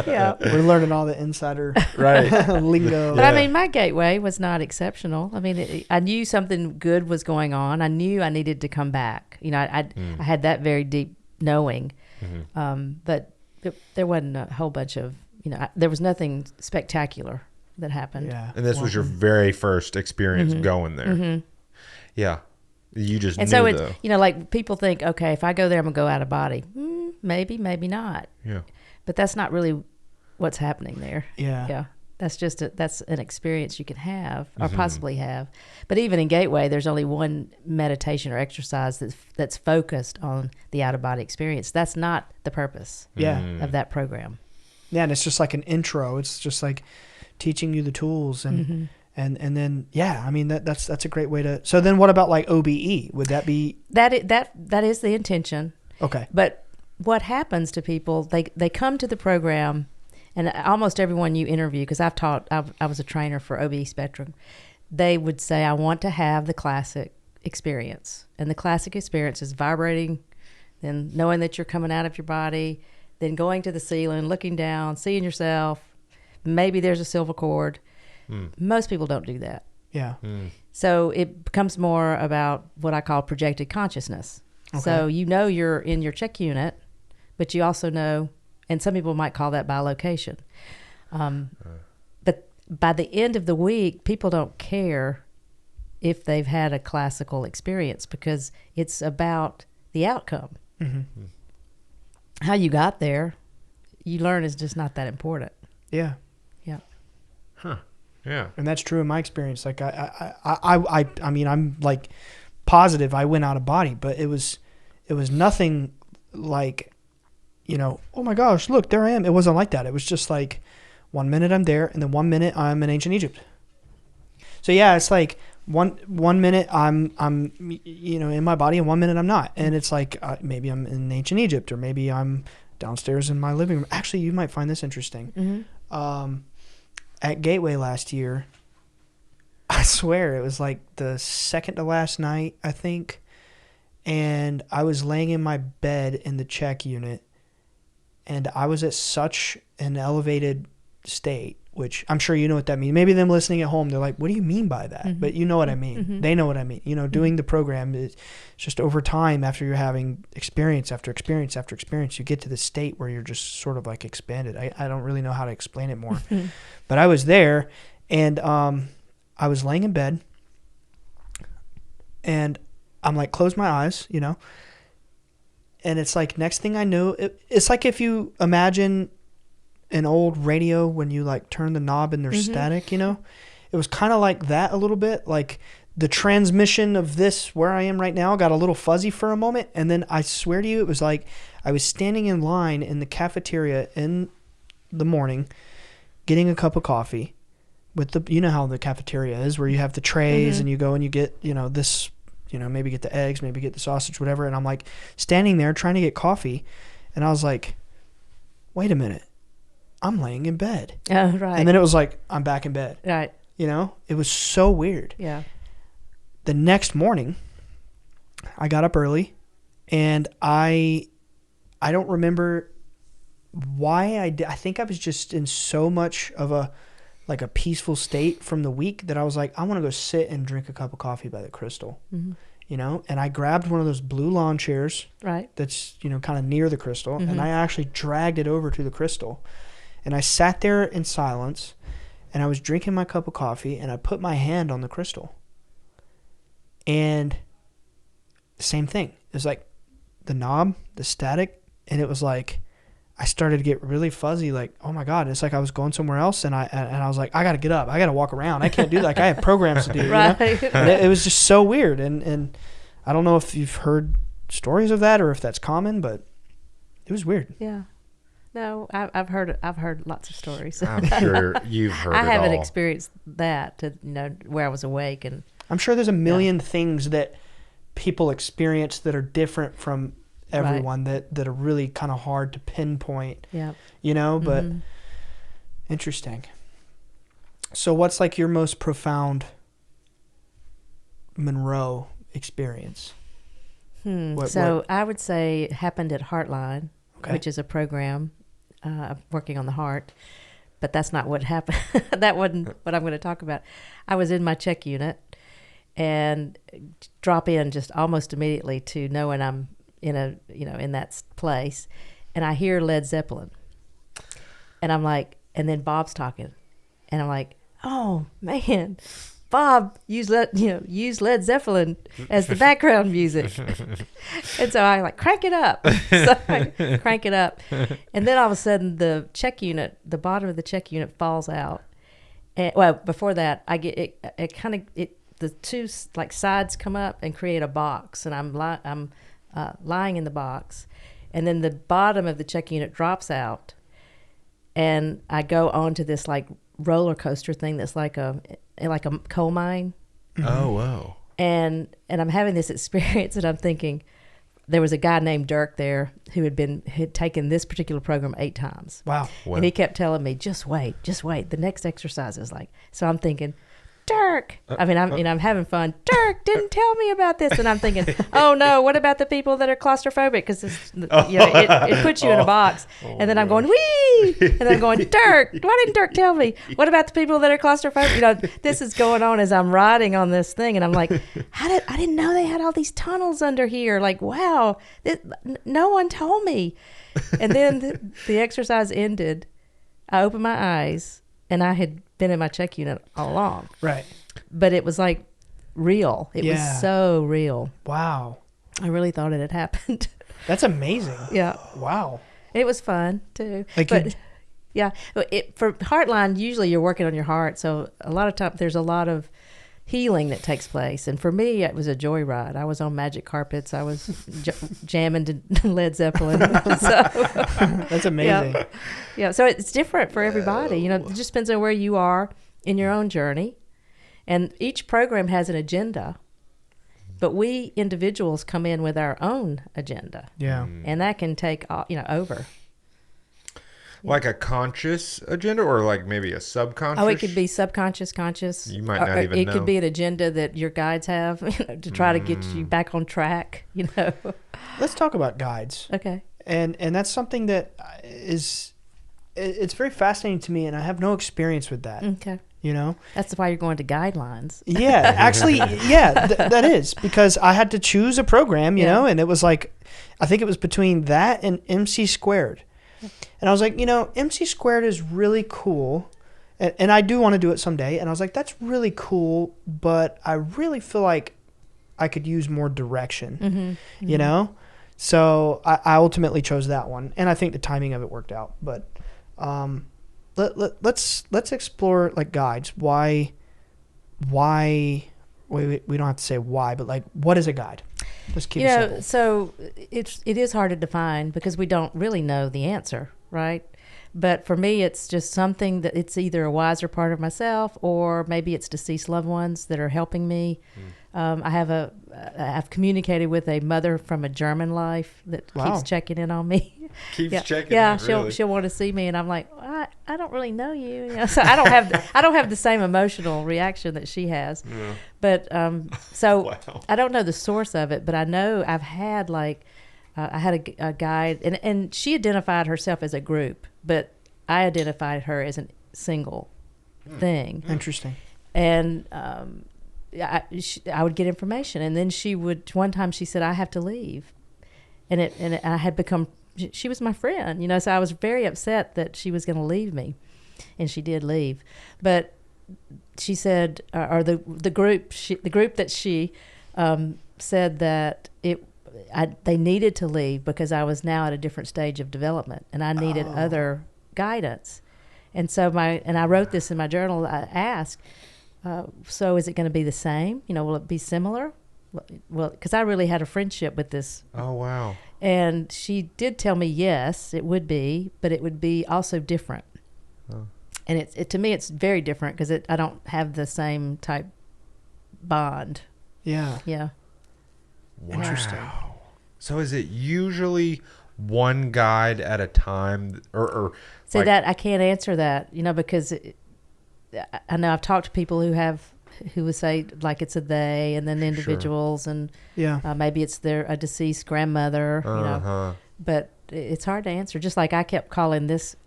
Yeah. We're learning all the insider Right. lingo. But I mean, my gateway was not exceptional. I mean, I knew something good was going on. I knew I needed to come back. You know, I had that very deep knowing. But there wasn't a whole bunch of, you know, there was nothing spectacular that happened. Yeah. And this was your very first experience going there. Yeah. You just And knew so it's, though. you know, like people think, okay, if I go there, I'm going to go out of body. Maybe, maybe not. Yeah. But that's not really what's happening there. Yeah. Yeah. That's just that's an experience you can have or possibly have. But even in Gateway, there's only one meditation or exercise that's focused on the out-of-body experience. That's not the purpose of that program. Yeah, and it's just like an intro. It's just like teaching you the tools and then I mean that's a great way to. So then what about like OBE? Would that be that is the intention. Okay. But what happens to people, they come to the program, and almost everyone you interview, because I was a trainer for OBE Spectrum, they would say, I want to have the classic experience. And the classic experience is vibrating, then knowing that you're coming out of your body, then going to the ceiling, looking down, seeing yourself. Maybe there's a silver cord. Most people don't do that. Yeah. So it becomes more about what I call projected consciousness. Okay. So you know you're in your check unit, but you also know, and some people might call that bilocation. But by the end of the week, people don't care if they've had a classical experience because it's about the outcome. How you got there, you learn is just not that important. Yeah. Yeah. Huh. Yeah. And that's true in my experience. Like I mean, I'm like positive I went out of body, but it was nothing like, you know, oh my gosh, look, there I am. It wasn't like that. It was just like 1 minute I'm there and then 1 minute I'm in ancient Egypt. So yeah, it's like one minute I'm you know in my body and 1 minute I'm not. And it's like maybe I'm in ancient Egypt or maybe I'm downstairs in my living room. Actually, you might find this interesting. At Gateway last year, I swear it was like the second to last night, I think. And I was laying in my bed in the check unit and I was at such an elevated state, which I'm sure you know what that means. Maybe them listening at home, they're like, what do you mean by that? But you know what I mean. They know what I mean. You know, doing the program is just over time after you're having experience after experience after experience, you get to the state where you're just sort of like expanded. I don't really know how to explain it more. But I was there and I was laying in bed and I'm like, close my eyes, you know, and it's like next thing I know, it's like if you imagine an old radio when you like turn the knob and there's static, you know, it was kind of like that a little bit. Like the transmission of this where I am right now got a little fuzzy for a moment. And then I swear to you, it was like I was standing in line in the cafeteria in the morning getting a cup of coffee with the, you know how the cafeteria is where you have the trays and you go and you get, you know, this, you know, maybe get the eggs, maybe get the sausage, whatever. And I'm like standing there trying to get coffee. And I was like, wait a minute, I'm laying in bed. Oh, right. And then it was like, I'm back in bed. Right. You know, it was so weird. Yeah. The next morning, I got up early and I don't remember why I did. I think I was just in so much of a peaceful state from the week that I was like, I want to go sit and drink a cup of coffee by the crystal, you know? And I grabbed one of those blue lawn chairs that's, you know, kind of near the crystal. And I actually dragged it over to the crystal and I sat there in silence and I was drinking my cup of coffee and I put my hand on the crystal and same thing. It was like the knob, the static. And it was like, I started to get really fuzzy, like, oh my God, it's like I was going somewhere else, and I was like, I got to get up, I got to walk around, I can't do that, like I have programs to do, right. You know? And it was just so weird, and I don't know if you've heard stories of that or if that's common, but it was weird. Yeah. No, I've heard lots of stories. I'm sure you've heard I it haven't all. experienced that, where I was awake, and I'm sure there's a million things that people experience that are different from everyone, that are really kind of hard to pinpoint. Yeah. But interesting. So what's like your most profound Monroe experience? I would say it happened at Heartline, Okay. which is a program working on the heart, but that's not what happened. That wasn't what I'm going to talk about. I was in my check unit and drop in just almost immediately to knowing I'm in that place, and I hear Led Zeppelin, and I'm like, and then Bob's talking, and I'm like, oh man, Bob used Led Zeppelin as the background music, and so I like crank it up, and then all of a sudden the bottom of the check unit falls out, and before that I get it the two like sides come up and create a box, and I'm lying in the box, and then the bottom of the check unit drops out, and I go onto this like roller coaster thing that's like a coal mine. Oh, wow. And I'm having this experience, and I'm thinking there was a guy named Dirk there who had taken this particular program 8 times. Wow. And he kept telling me, just wait. The next exercise is like, so I'm thinking, Dirk. I'm having fun. Dirk didn't tell me about this, and I'm thinking, oh no, what about the people that are claustrophobic? Because it puts you in a box, and then I'm going wee, and then I'm going, Dirk, why didn't Dirk tell me? What about the people that are claustrophobic? This is going on as I'm riding on this thing, and I'm like, I didn't know they had all these tunnels under here. Like, wow, no one told me. And then the exercise ended. I opened my eyes, and I had been in my check unit all along. Right. But it was like real. It was so real. Wow. I really thought it had happened. That's amazing. Yeah. Wow. It was fun too. Like but for Heartline, usually you're working on your heart. So a lot of times there's a lot of healing that takes place. And for me, it was a joyride. I was on magic carpets. I was jamming to Led Zeppelin. That's amazing. Yeah. So it's different for everybody. It just depends on where you are in your own journey. And each program has an agenda, but we individuals come in with our own agenda. Yeah. And that can take, over. Like a conscious agenda, or like maybe a subconscious? Oh, it could be subconscious, conscious. You might not even know. It could be an agenda that your guides have to try to get you back on track, Let's talk about guides. Okay. And that's something that it's very fascinating to me, and I have no experience with that. Okay. That's why you're going to guidelines. Yeah, actually, that is, because I had to choose a program, and it was like, I think it was between that and MC Squared. And I was like, MC Squared is really cool, and I do want to do it someday. And I was like, that's really cool, but I really feel like I could use more direction, So I ultimately chose that one, and I think the timing of it worked out. But let's explore like guides. Why? We don't have to say why, but like, what is a guide? Just keep it simple. So it is hard to define because we don't really know the answer, right? But for me, it's just something that it's either a wiser part of myself, or maybe it's deceased loved ones that are helping me. I've communicated with a mother from a German life that keeps checking in on me. Checking in. Really? She'll want to see me, and I'm like, I don't really know you. So I don't have the same emotional reaction that she has. Yeah. But wow. I don't know the source of it, but I know I've had I had a guide, and she identified herself as a group, but I identified her as a single thing. Interesting. And I would get information, and then one time she said, I have to leave. And I had become, she was my friend, so I was very upset that she was going to leave me, and she did leave. But she said, or the group that she said that they needed to leave because I was now at a different stage of development and I needed other guidance. And so I wrote this in my journal. I asked, so is it going to be the same? Will it be similar? Well, because I really had a friendship with this. Oh, wow. And she did tell me, yes, it would be, but it would be also different. Oh. And to me, it's very different because I don't have the same type bond. Yeah. Yeah. Wow. Interesting. So is it usually one guide at a time, or say that I can't answer that, because I know I've talked to people who would say like it's a they and then individuals, sure. And maybe it's a deceased grandmother, but it's hard to answer. Just like I kept calling this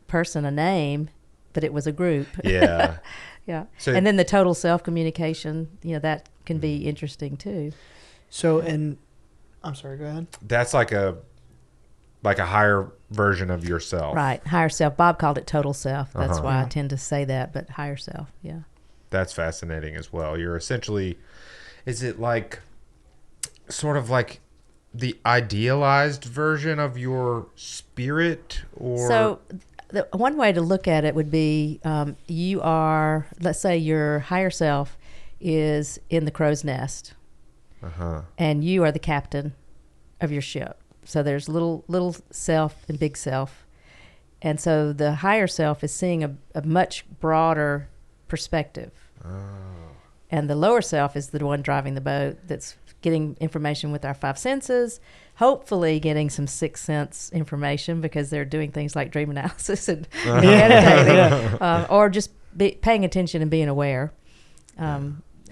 person a name, but it was a group. Yeah. Yeah. So, and then the total self communication, that can be interesting too. So, I'm sorry, go ahead. That's like a higher version of yourself. Right. Higher self. Bob called it total self. That's why I tend to say that, but higher self. Yeah. That's fascinating as well. You're essentially, is it like sort of like the idealized version of your spirit, or? So one way to look at it would be you are, let's say your higher self is in the crow's nest. And you are the captain of your ship. So there's little self and big self. And so the higher self is seeing a much broader perspective. Oh. And the lower self is the one driving the boat that's getting information with our five senses, hopefully getting some sixth sense information because they're doing things like dream analysis and meditating, or just paying attention and being aware.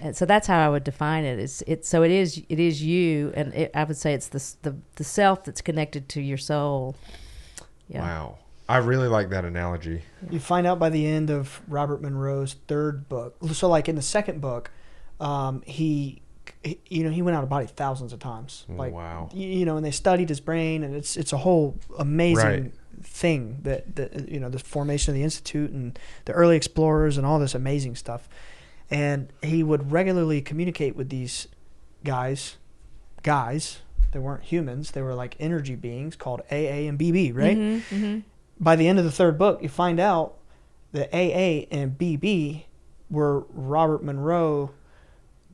And so that's how I would define it. So it is you, and I would say it's the self that's connected to your soul. Yeah. Wow, I really like that analogy. You find out by the end of Robert Monroe's third book. So, like in the second book, he went out of body thousands of times. Like, wow. And they studied his brain, and it's a whole amazing thing that the formation of the Institute and the early explorers and all this amazing stuff. And he would regularly communicate with these guys. They weren't humans. They were like energy beings called AA and BB, right? Mm-hmm, mm-hmm. By the end of the third book, you find out that AA and BB were Robert Monroe,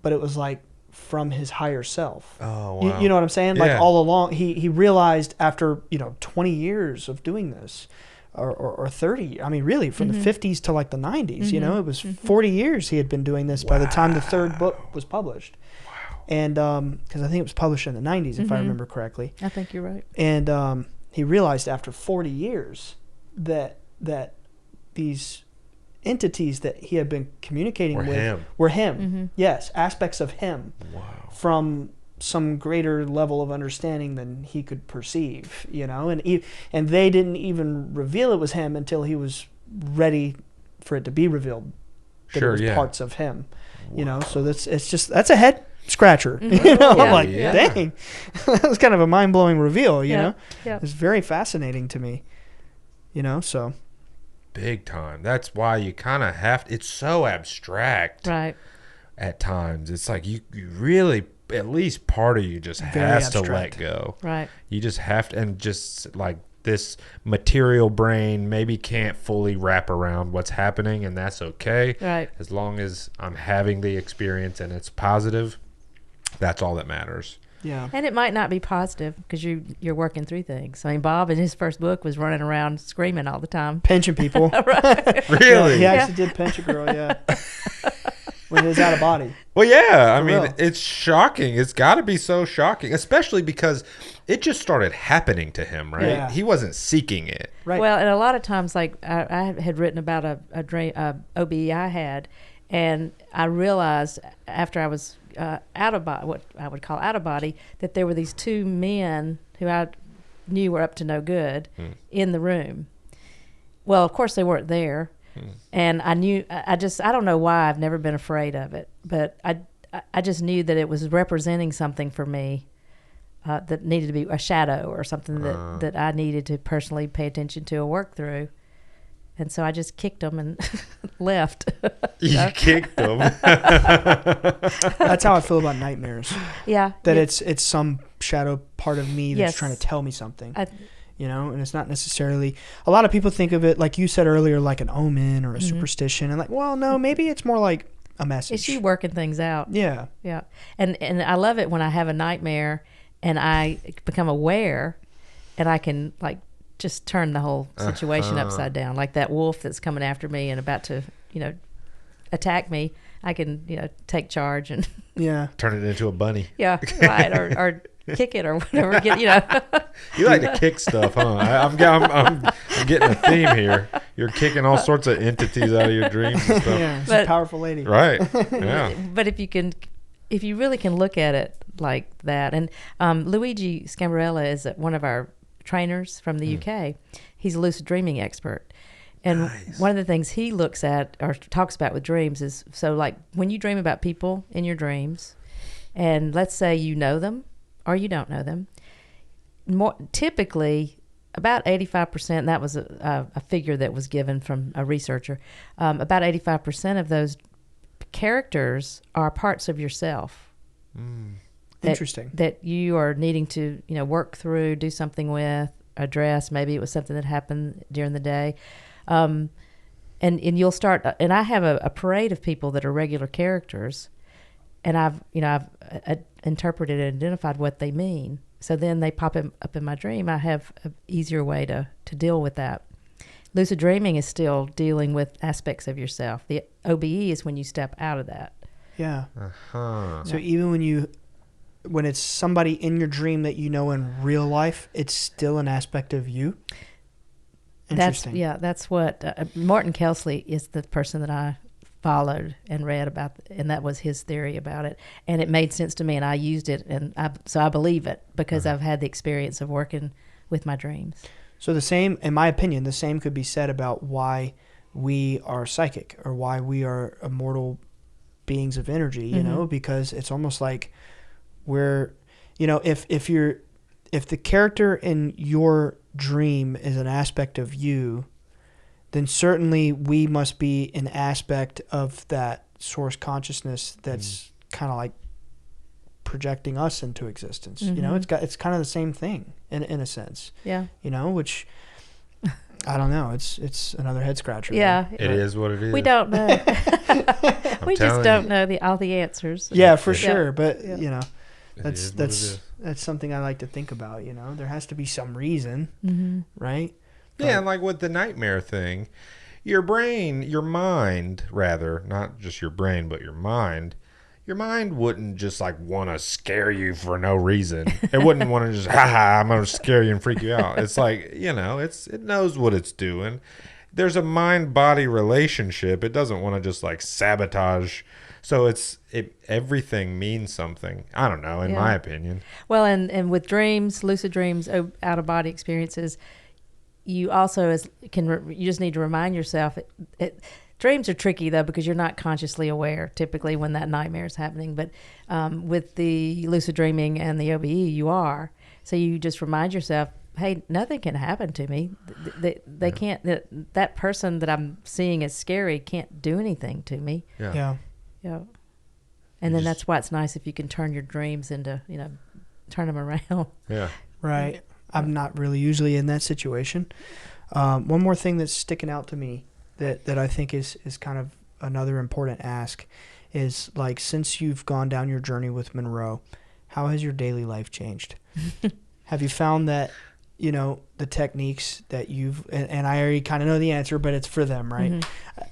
but it was like from his higher self. Oh, wow. You know what I'm saying? Yeah. Like all along, he realized after 20 years of doing this, or 30. I mean, really, from the 50s to like the 90s. It was 40 years he had been doing this by the time the third book was published. Wow. And because I think it was published in the 90s, if I remember correctly. I think you're right. And he realized after 40 years that these entities that he had been communicating were him. Mm-hmm. Yes, aspects of him. Wow. From some greater level of understanding than he could perceive, and they didn't even reveal it was him until he was ready for it to be revealed that it was parts of him. Wow. So that's a head scratcher. Mm-hmm. I'm like, dang, that was kind of a mind-blowing reveal. It's very fascinating to me. So big time. That's why you kind of have to, it's so abstract, right? At times, it's like you really, at least part of you just has to let go. Right. You just have to, and just like this material brain maybe can't fully wrap around what's happening, and that's okay. Right. As long as I'm having the experience and it's positive, that's all that matters. Yeah. And it might not be positive because you're working through things. I mean, Bob in his first book was running around screaming all the time. Pinching people. Right. Really? He actually did pinch a girl, when he was out of body. Well, yeah. I mean, it's shocking. It's got to be so shocking, especially because it just started happening to him, right? Yeah. He wasn't seeking it. Right. Well, and a lot of times, like I had written about a dream, OBE I had, and I realized after I was out of body, what I would call out of body, that there were these two men who I knew were up to no good in the room. Well, of course they weren't there. And I knew, I don't know why I've never been afraid of it, but I just knew that it was representing something for me that needed to be a shadow or something that I needed to personally pay attention to or work through. And so I just kicked them and left. You kicked them. That's how I feel about nightmares. Yeah. That it's some shadow part of me that's Yes. trying to tell me something. And it's not necessarily, a lot of people think of it, like you said earlier, like an omen or a superstition. And like, well, no, maybe it's more like a message. It's you working things out. Yeah. Yeah. And I love it when I have a nightmare and I become aware and I can like just turn the whole situation upside down. Like that wolf that's coming after me and about to, attack me. I can, take charge and turn it into a bunny. Yeah, right. Or kick it or whatever. You like to kick stuff, huh? I'm getting a theme here. You're kicking all sorts of entities out of your dreams and stuff. Yeah, she's a powerful lady. Right. Yeah. But if you really can look at it like that, and Luigi Scamarella is one of our trainers from the UK. He's a lucid dreaming expert. And one of the things he looks at or talks about with dreams is, so like when you dream about people in your dreams, and let's say you know them or you don't know them, typically about 85%, that was a figure that was given from a researcher, about 85% of those characters are parts of yourself. Interesting. That you are needing to, work through, do something with, address. Maybe it was something that happened during the day. And you'll start, and I have a parade of people that are regular characters, and I've interpreted and identified what they mean. So then they pop up in my dream. I have an easier way to deal with that. Lucid dreaming is still dealing with aspects of yourself. The OBE is when you step out of that. Yeah. So even when it's somebody in your dream that you know in real life, it's still an aspect of you. Interesting. That's what Martin Kelsley is the person that I followed and read about, and that was his theory about it, and it made sense to me, and I used it, and so I believe it because I've had the experience of working with my dreams. So the same, in my opinion, the same could be said about why we are psychic or why we are immortal beings of energy, you know, because it's almost like we're, if the character in your dream is an aspect of you, then certainly we must be an aspect of that source consciousness that's kind of like projecting us into existence. It's kind of the same thing in a sense. Yeah. Which I don't know. It's another head scratcher. Yeah. It is what it is. We don't know. We just don't know all the answers. Yeah, for sure. But that's something I like to think about. There has to be some reason, right? Yeah, and like with the nightmare thing, your mind, not just your brain, but your mind wouldn't just like want to scare you for no reason. It wouldn't want to just, I'm going to scare you and freak you out. It's like, it knows what it's doing. There's a mind-body relationship. It doesn't want to just like sabotage. So everything means something. I don't know, in my opinion. Well, and with dreams, lucid dreams, out-of-body experiences, you also you just need to remind yourself. Dreams are tricky though because you're not consciously aware typically when that nightmare is happening. But with the lucid dreaming and the OBE, you are. So you just remind yourself, hey, nothing can happen to me. They can't. That person that I'm seeing as scary can't do anything to me. Yeah. And then that's why it's nice if you can turn your dreams into, turn them around. Yeah. Right. I'm not really usually in that situation. One more thing that's sticking out to me that I think is kind of another important ask is like, since you've gone down your journey with Monroe, how has your daily life changed? Have you found that, the techniques that and I already kind of know the answer, but it's for them, right?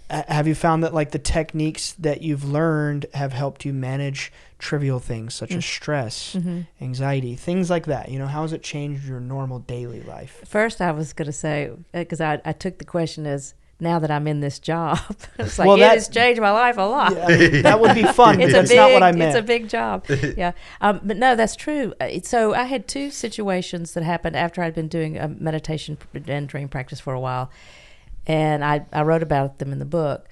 Have you found that like the techniques that you've learned have helped you manage trivial things such as stress, anxiety, things like that? How has it changed your normal daily life? First, I was going to say, because I took the question as, now that I'm in this job, it's like, it has changed my life a lot. Yeah, that would be fun. That's not what I meant. It's a big job. Yeah. But no, that's true. So I had two situations that happened after I'd been doing a meditation and dream practice for a while. And I wrote about them in the book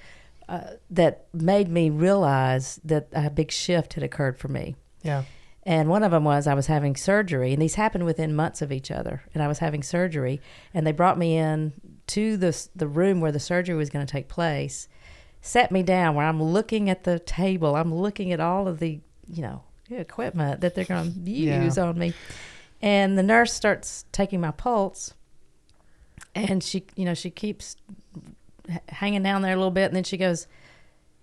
that made me realize that a big shift had occurred for me. Yeah. And one of them was I was having surgery, and these happened within months of each other. And I was having surgery, and they brought me in to the room where the surgery was going to take place, set me down where I'm looking at the table. I'm looking at all of the, equipment that they're going to use on me. And the nurse starts taking my pulse, and she keeps hanging down there a little bit, and then she goes,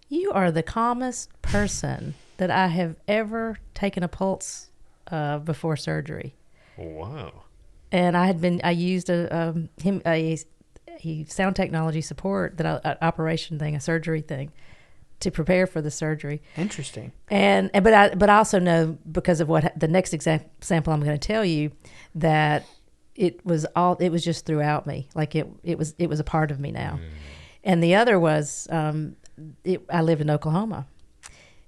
"You are the calmest person that I have ever taken a pulse before surgery." Wow. And I used a sound technology support an operation thing, a surgery thing, to prepare for the surgery. Interesting. But I also know, because of what the next example I'm going to tell you, that it was just throughout me. Like it was a part of me now. And the other was I live in Oklahoma,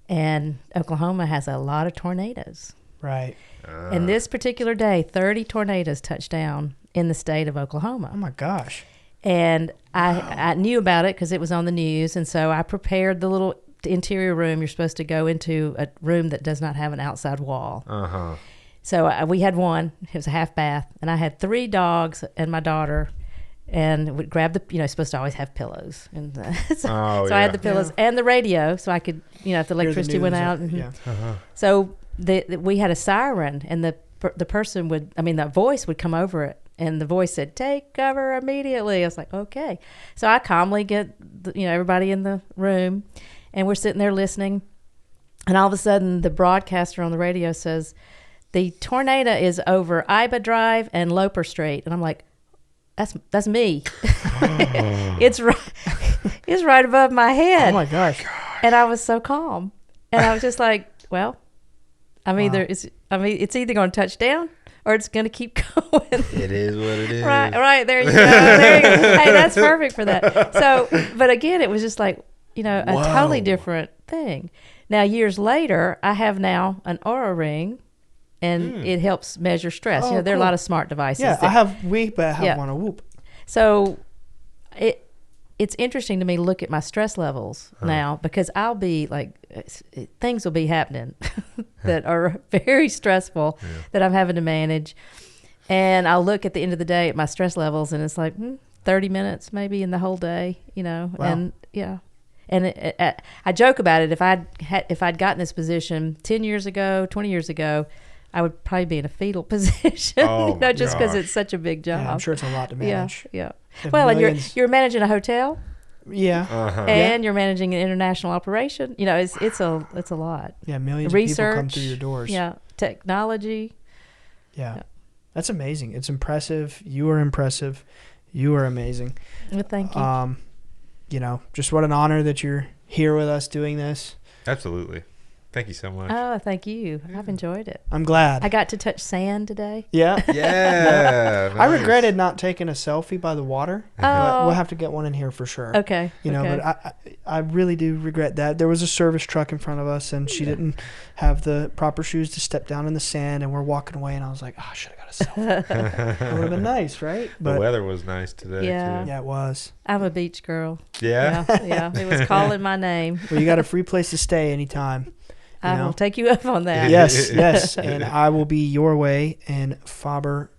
and Oklahoma has a lot of tornadoes. Right. And this particular day, 30 tornadoes touched down in the state of Oklahoma. Oh my gosh. And I knew about it because it was on the news. And so I prepared the little interior room. You're supposed to go into a room that does not have an outside wall. Uh-huh. So we had one. It was a half bath. And I had 3 dogs and my daughter. And would grab supposed to always have pillows. And so I had the pillows and the radio, so I could, if the electricity went out. So we had a siren, and the person the voice would come over it. And the voice said, "Take cover immediately." I was like, okay. So I calmly get, everybody in the room, and we're sitting there listening. And all of a sudden, the broadcaster on the radio says, "The tornado is over Iba Drive and Loper Street." And I'm like, that's me. It's right above my head. Oh my gosh. And I was so calm. And I was just like, well, it's either going to touch down or it's going to keep going. It is what it is. Right. There you go. Hey, that's perfect for that. So, but again, it was just like, a totally different thing. Now, years later, I have now an Aura Ring, and it helps measure stress. Oh, there are a lot of smart devices. Yeah, I have one a Whoop. So it's interesting to me to look at my stress levels now, because I'll be like, things will be happening that are very stressful that I'm having to manage. And I'll look at the end of the day at my stress levels, and it's like 30 minutes maybe in the whole day, Wow. And And I joke about it. If I'd gotten this position 10 years ago, 20 years ago, I would probably be in a fetal position. Oh, just because it's such a big job. Yeah, I'm sure it's a lot to manage. Yeah. Well, and you're managing a hotel. Yeah. And you're managing an international operation. It's a lot. Yeah, millions Research, of people come through your doors. Yeah, technology. Yeah. That's amazing. It's impressive. You are impressive. You are amazing. Well, thank you. Just what an honor that you're here with us doing this. Absolutely. Thank you so much. Oh, thank you. I've enjoyed it. I'm glad. I got to touch sand today. Yeah. Yeah. Nice. I regretted not taking a selfie by the water. Oh. We'll have to get one in here for sure. Okay. But I really do regret that. There was a service truck in front of us, and she didn't have the proper shoes to step down in the sand, and we're walking away, and I was like, I should have got a selfie. It would have been nice, right? But the weather was nice today, too. Yeah, it was. I'm a beach girl. Yeah? Yeah. It was calling my name. Well, you got a free place to stay anytime. I will take you up on that. Yes. And I will be your way in Faber,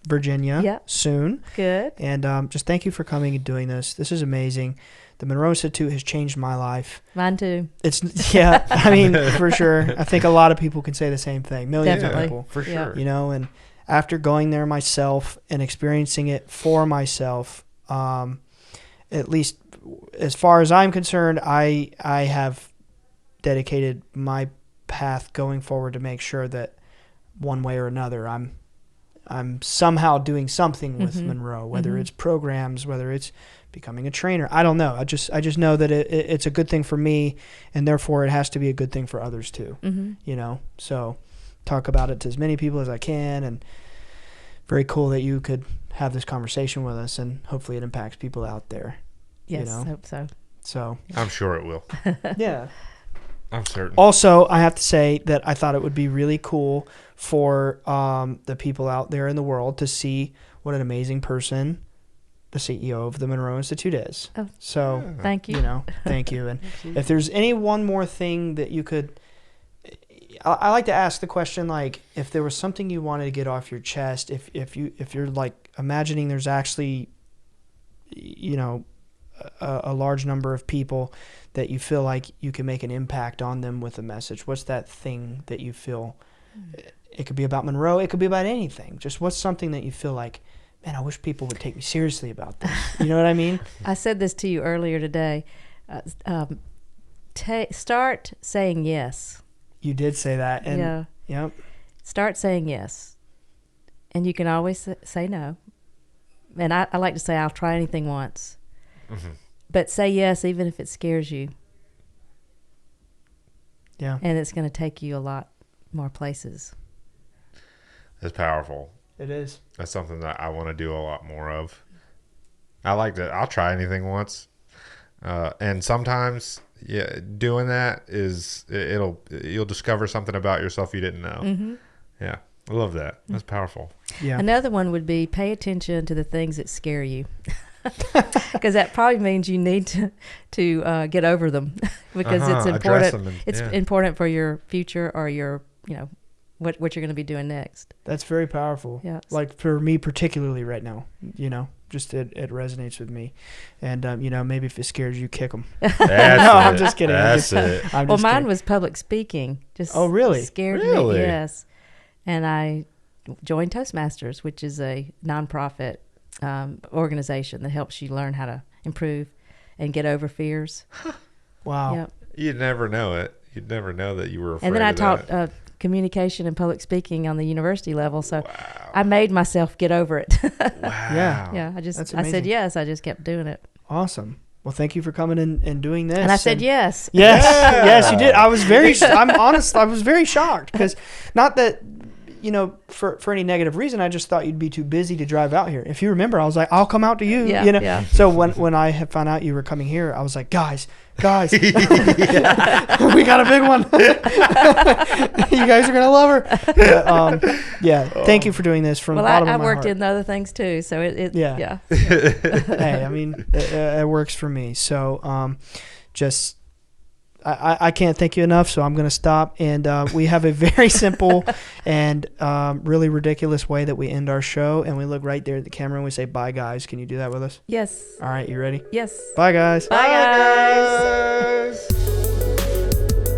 Virginia soon. Good. And just thank you for coming and doing this. This is amazing. The Monroe Institute has changed my life. Mine too. For sure. I think a lot of people can say the same thing. Millions of people. For sure. And after going there myself and experiencing it for myself, at least as far as I'm concerned, I have dedicated my path going forward to make sure that one way or another I'm somehow doing something with Monroe, whether it's programs, whether it's becoming a trainer. I don't know. I just know that it's a good thing for me, and therefore it has to be a good thing for others too. So talk about it to as many people as I can, and very cool that you could have this conversation with us, and hopefully it impacts people out there. Yes, I hope so. So I'm sure it will. Yeah. I'm certain. Also, I have to say that I thought it would be really cool for the people out there in the world to see what an amazing person the CEO of the Monroe Institute is. Oh, so thank you. Thank you. And if there's any one more thing that you could, I like to ask the question, like, if there was something you wanted to get off your chest, if you're like imagining there's actually, a large number of people that you feel like you can make an impact on them with a message? What's that thing that you feel? It could be about Monroe. It could be about anything. Just what's something that you feel like, man, I wish people would take me seriously about this. You know what I mean? I said this to you earlier today. Start saying yes. You did say that. And, yeah. Yep. Start saying yes. And you can always say no. And I like to say I'll try anything once. Mm-hmm. But say yes even if it scares you. Yeah. And it's going to take you a lot more places. It's powerful. It is. That's something that I want to do a lot more of. I'll try anything once. And sometimes doing that you'll discover something about yourself you didn't know. Mm-hmm. Yeah. I love that. That's powerful. Yeah. Another one would be pay attention to the things that scare you. Because that probably means you need to get over them because it's important. It's important for your future or your, what you're going to be doing next. That's very powerful. Yeah. Like for me particularly right now, just it resonates with me. And, maybe if it scares you, kick them. I'm just kidding. Well, mine was public speaking. Oh, really? Scared me, yes. And I joined Toastmasters, which is a nonprofit organization that helps you learn how to improve and get over fears. Wow. Yep. You'd never know it. You'd never know that you were afraid. And then I of taught communication and public speaking on the university level. So I made myself get over it. Wow. Yeah. I said yes. I just kept doing it. Awesome. Well, thank you for coming in and doing this. And I said yes. Yes. Yes, you did. I'm honest. I was very shocked because not that, for any negative reason, I just thought you'd be too busy to drive out here. If you remember, I was like, I'll come out to you. Yeah. So when I had found out you were coming here, I was like, guys, we got a big one. You guys are gonna love her. But, thank you for doing this from the bottom of my heart. I worked in other things too, so yeah. Hey, I mean, it works for me. So I can't thank you enough, so I'm going to stop. And we have a very simple and really ridiculous way that we end our show. And we look right there at the camera and we say, bye, guys. Can you do that with us? Yes. All right. You ready? Yes. Bye, guys. Bye, guys.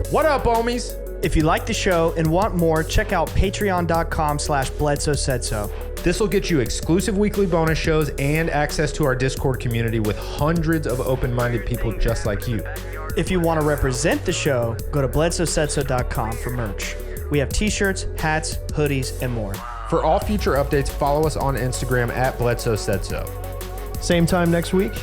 What up, homies? If you like the show and want more, check out patreon.com/Bledsoe said so. This will get you exclusive weekly bonus shows and access to our Discord community with hundreds of open-minded people just like you. If you want to represent the show, go to bledsoesaidso.com for merch. We have t-shirts, hats, hoodies, and more. For all future updates, follow us on Instagram at Bledsoe Said So. Same time next week.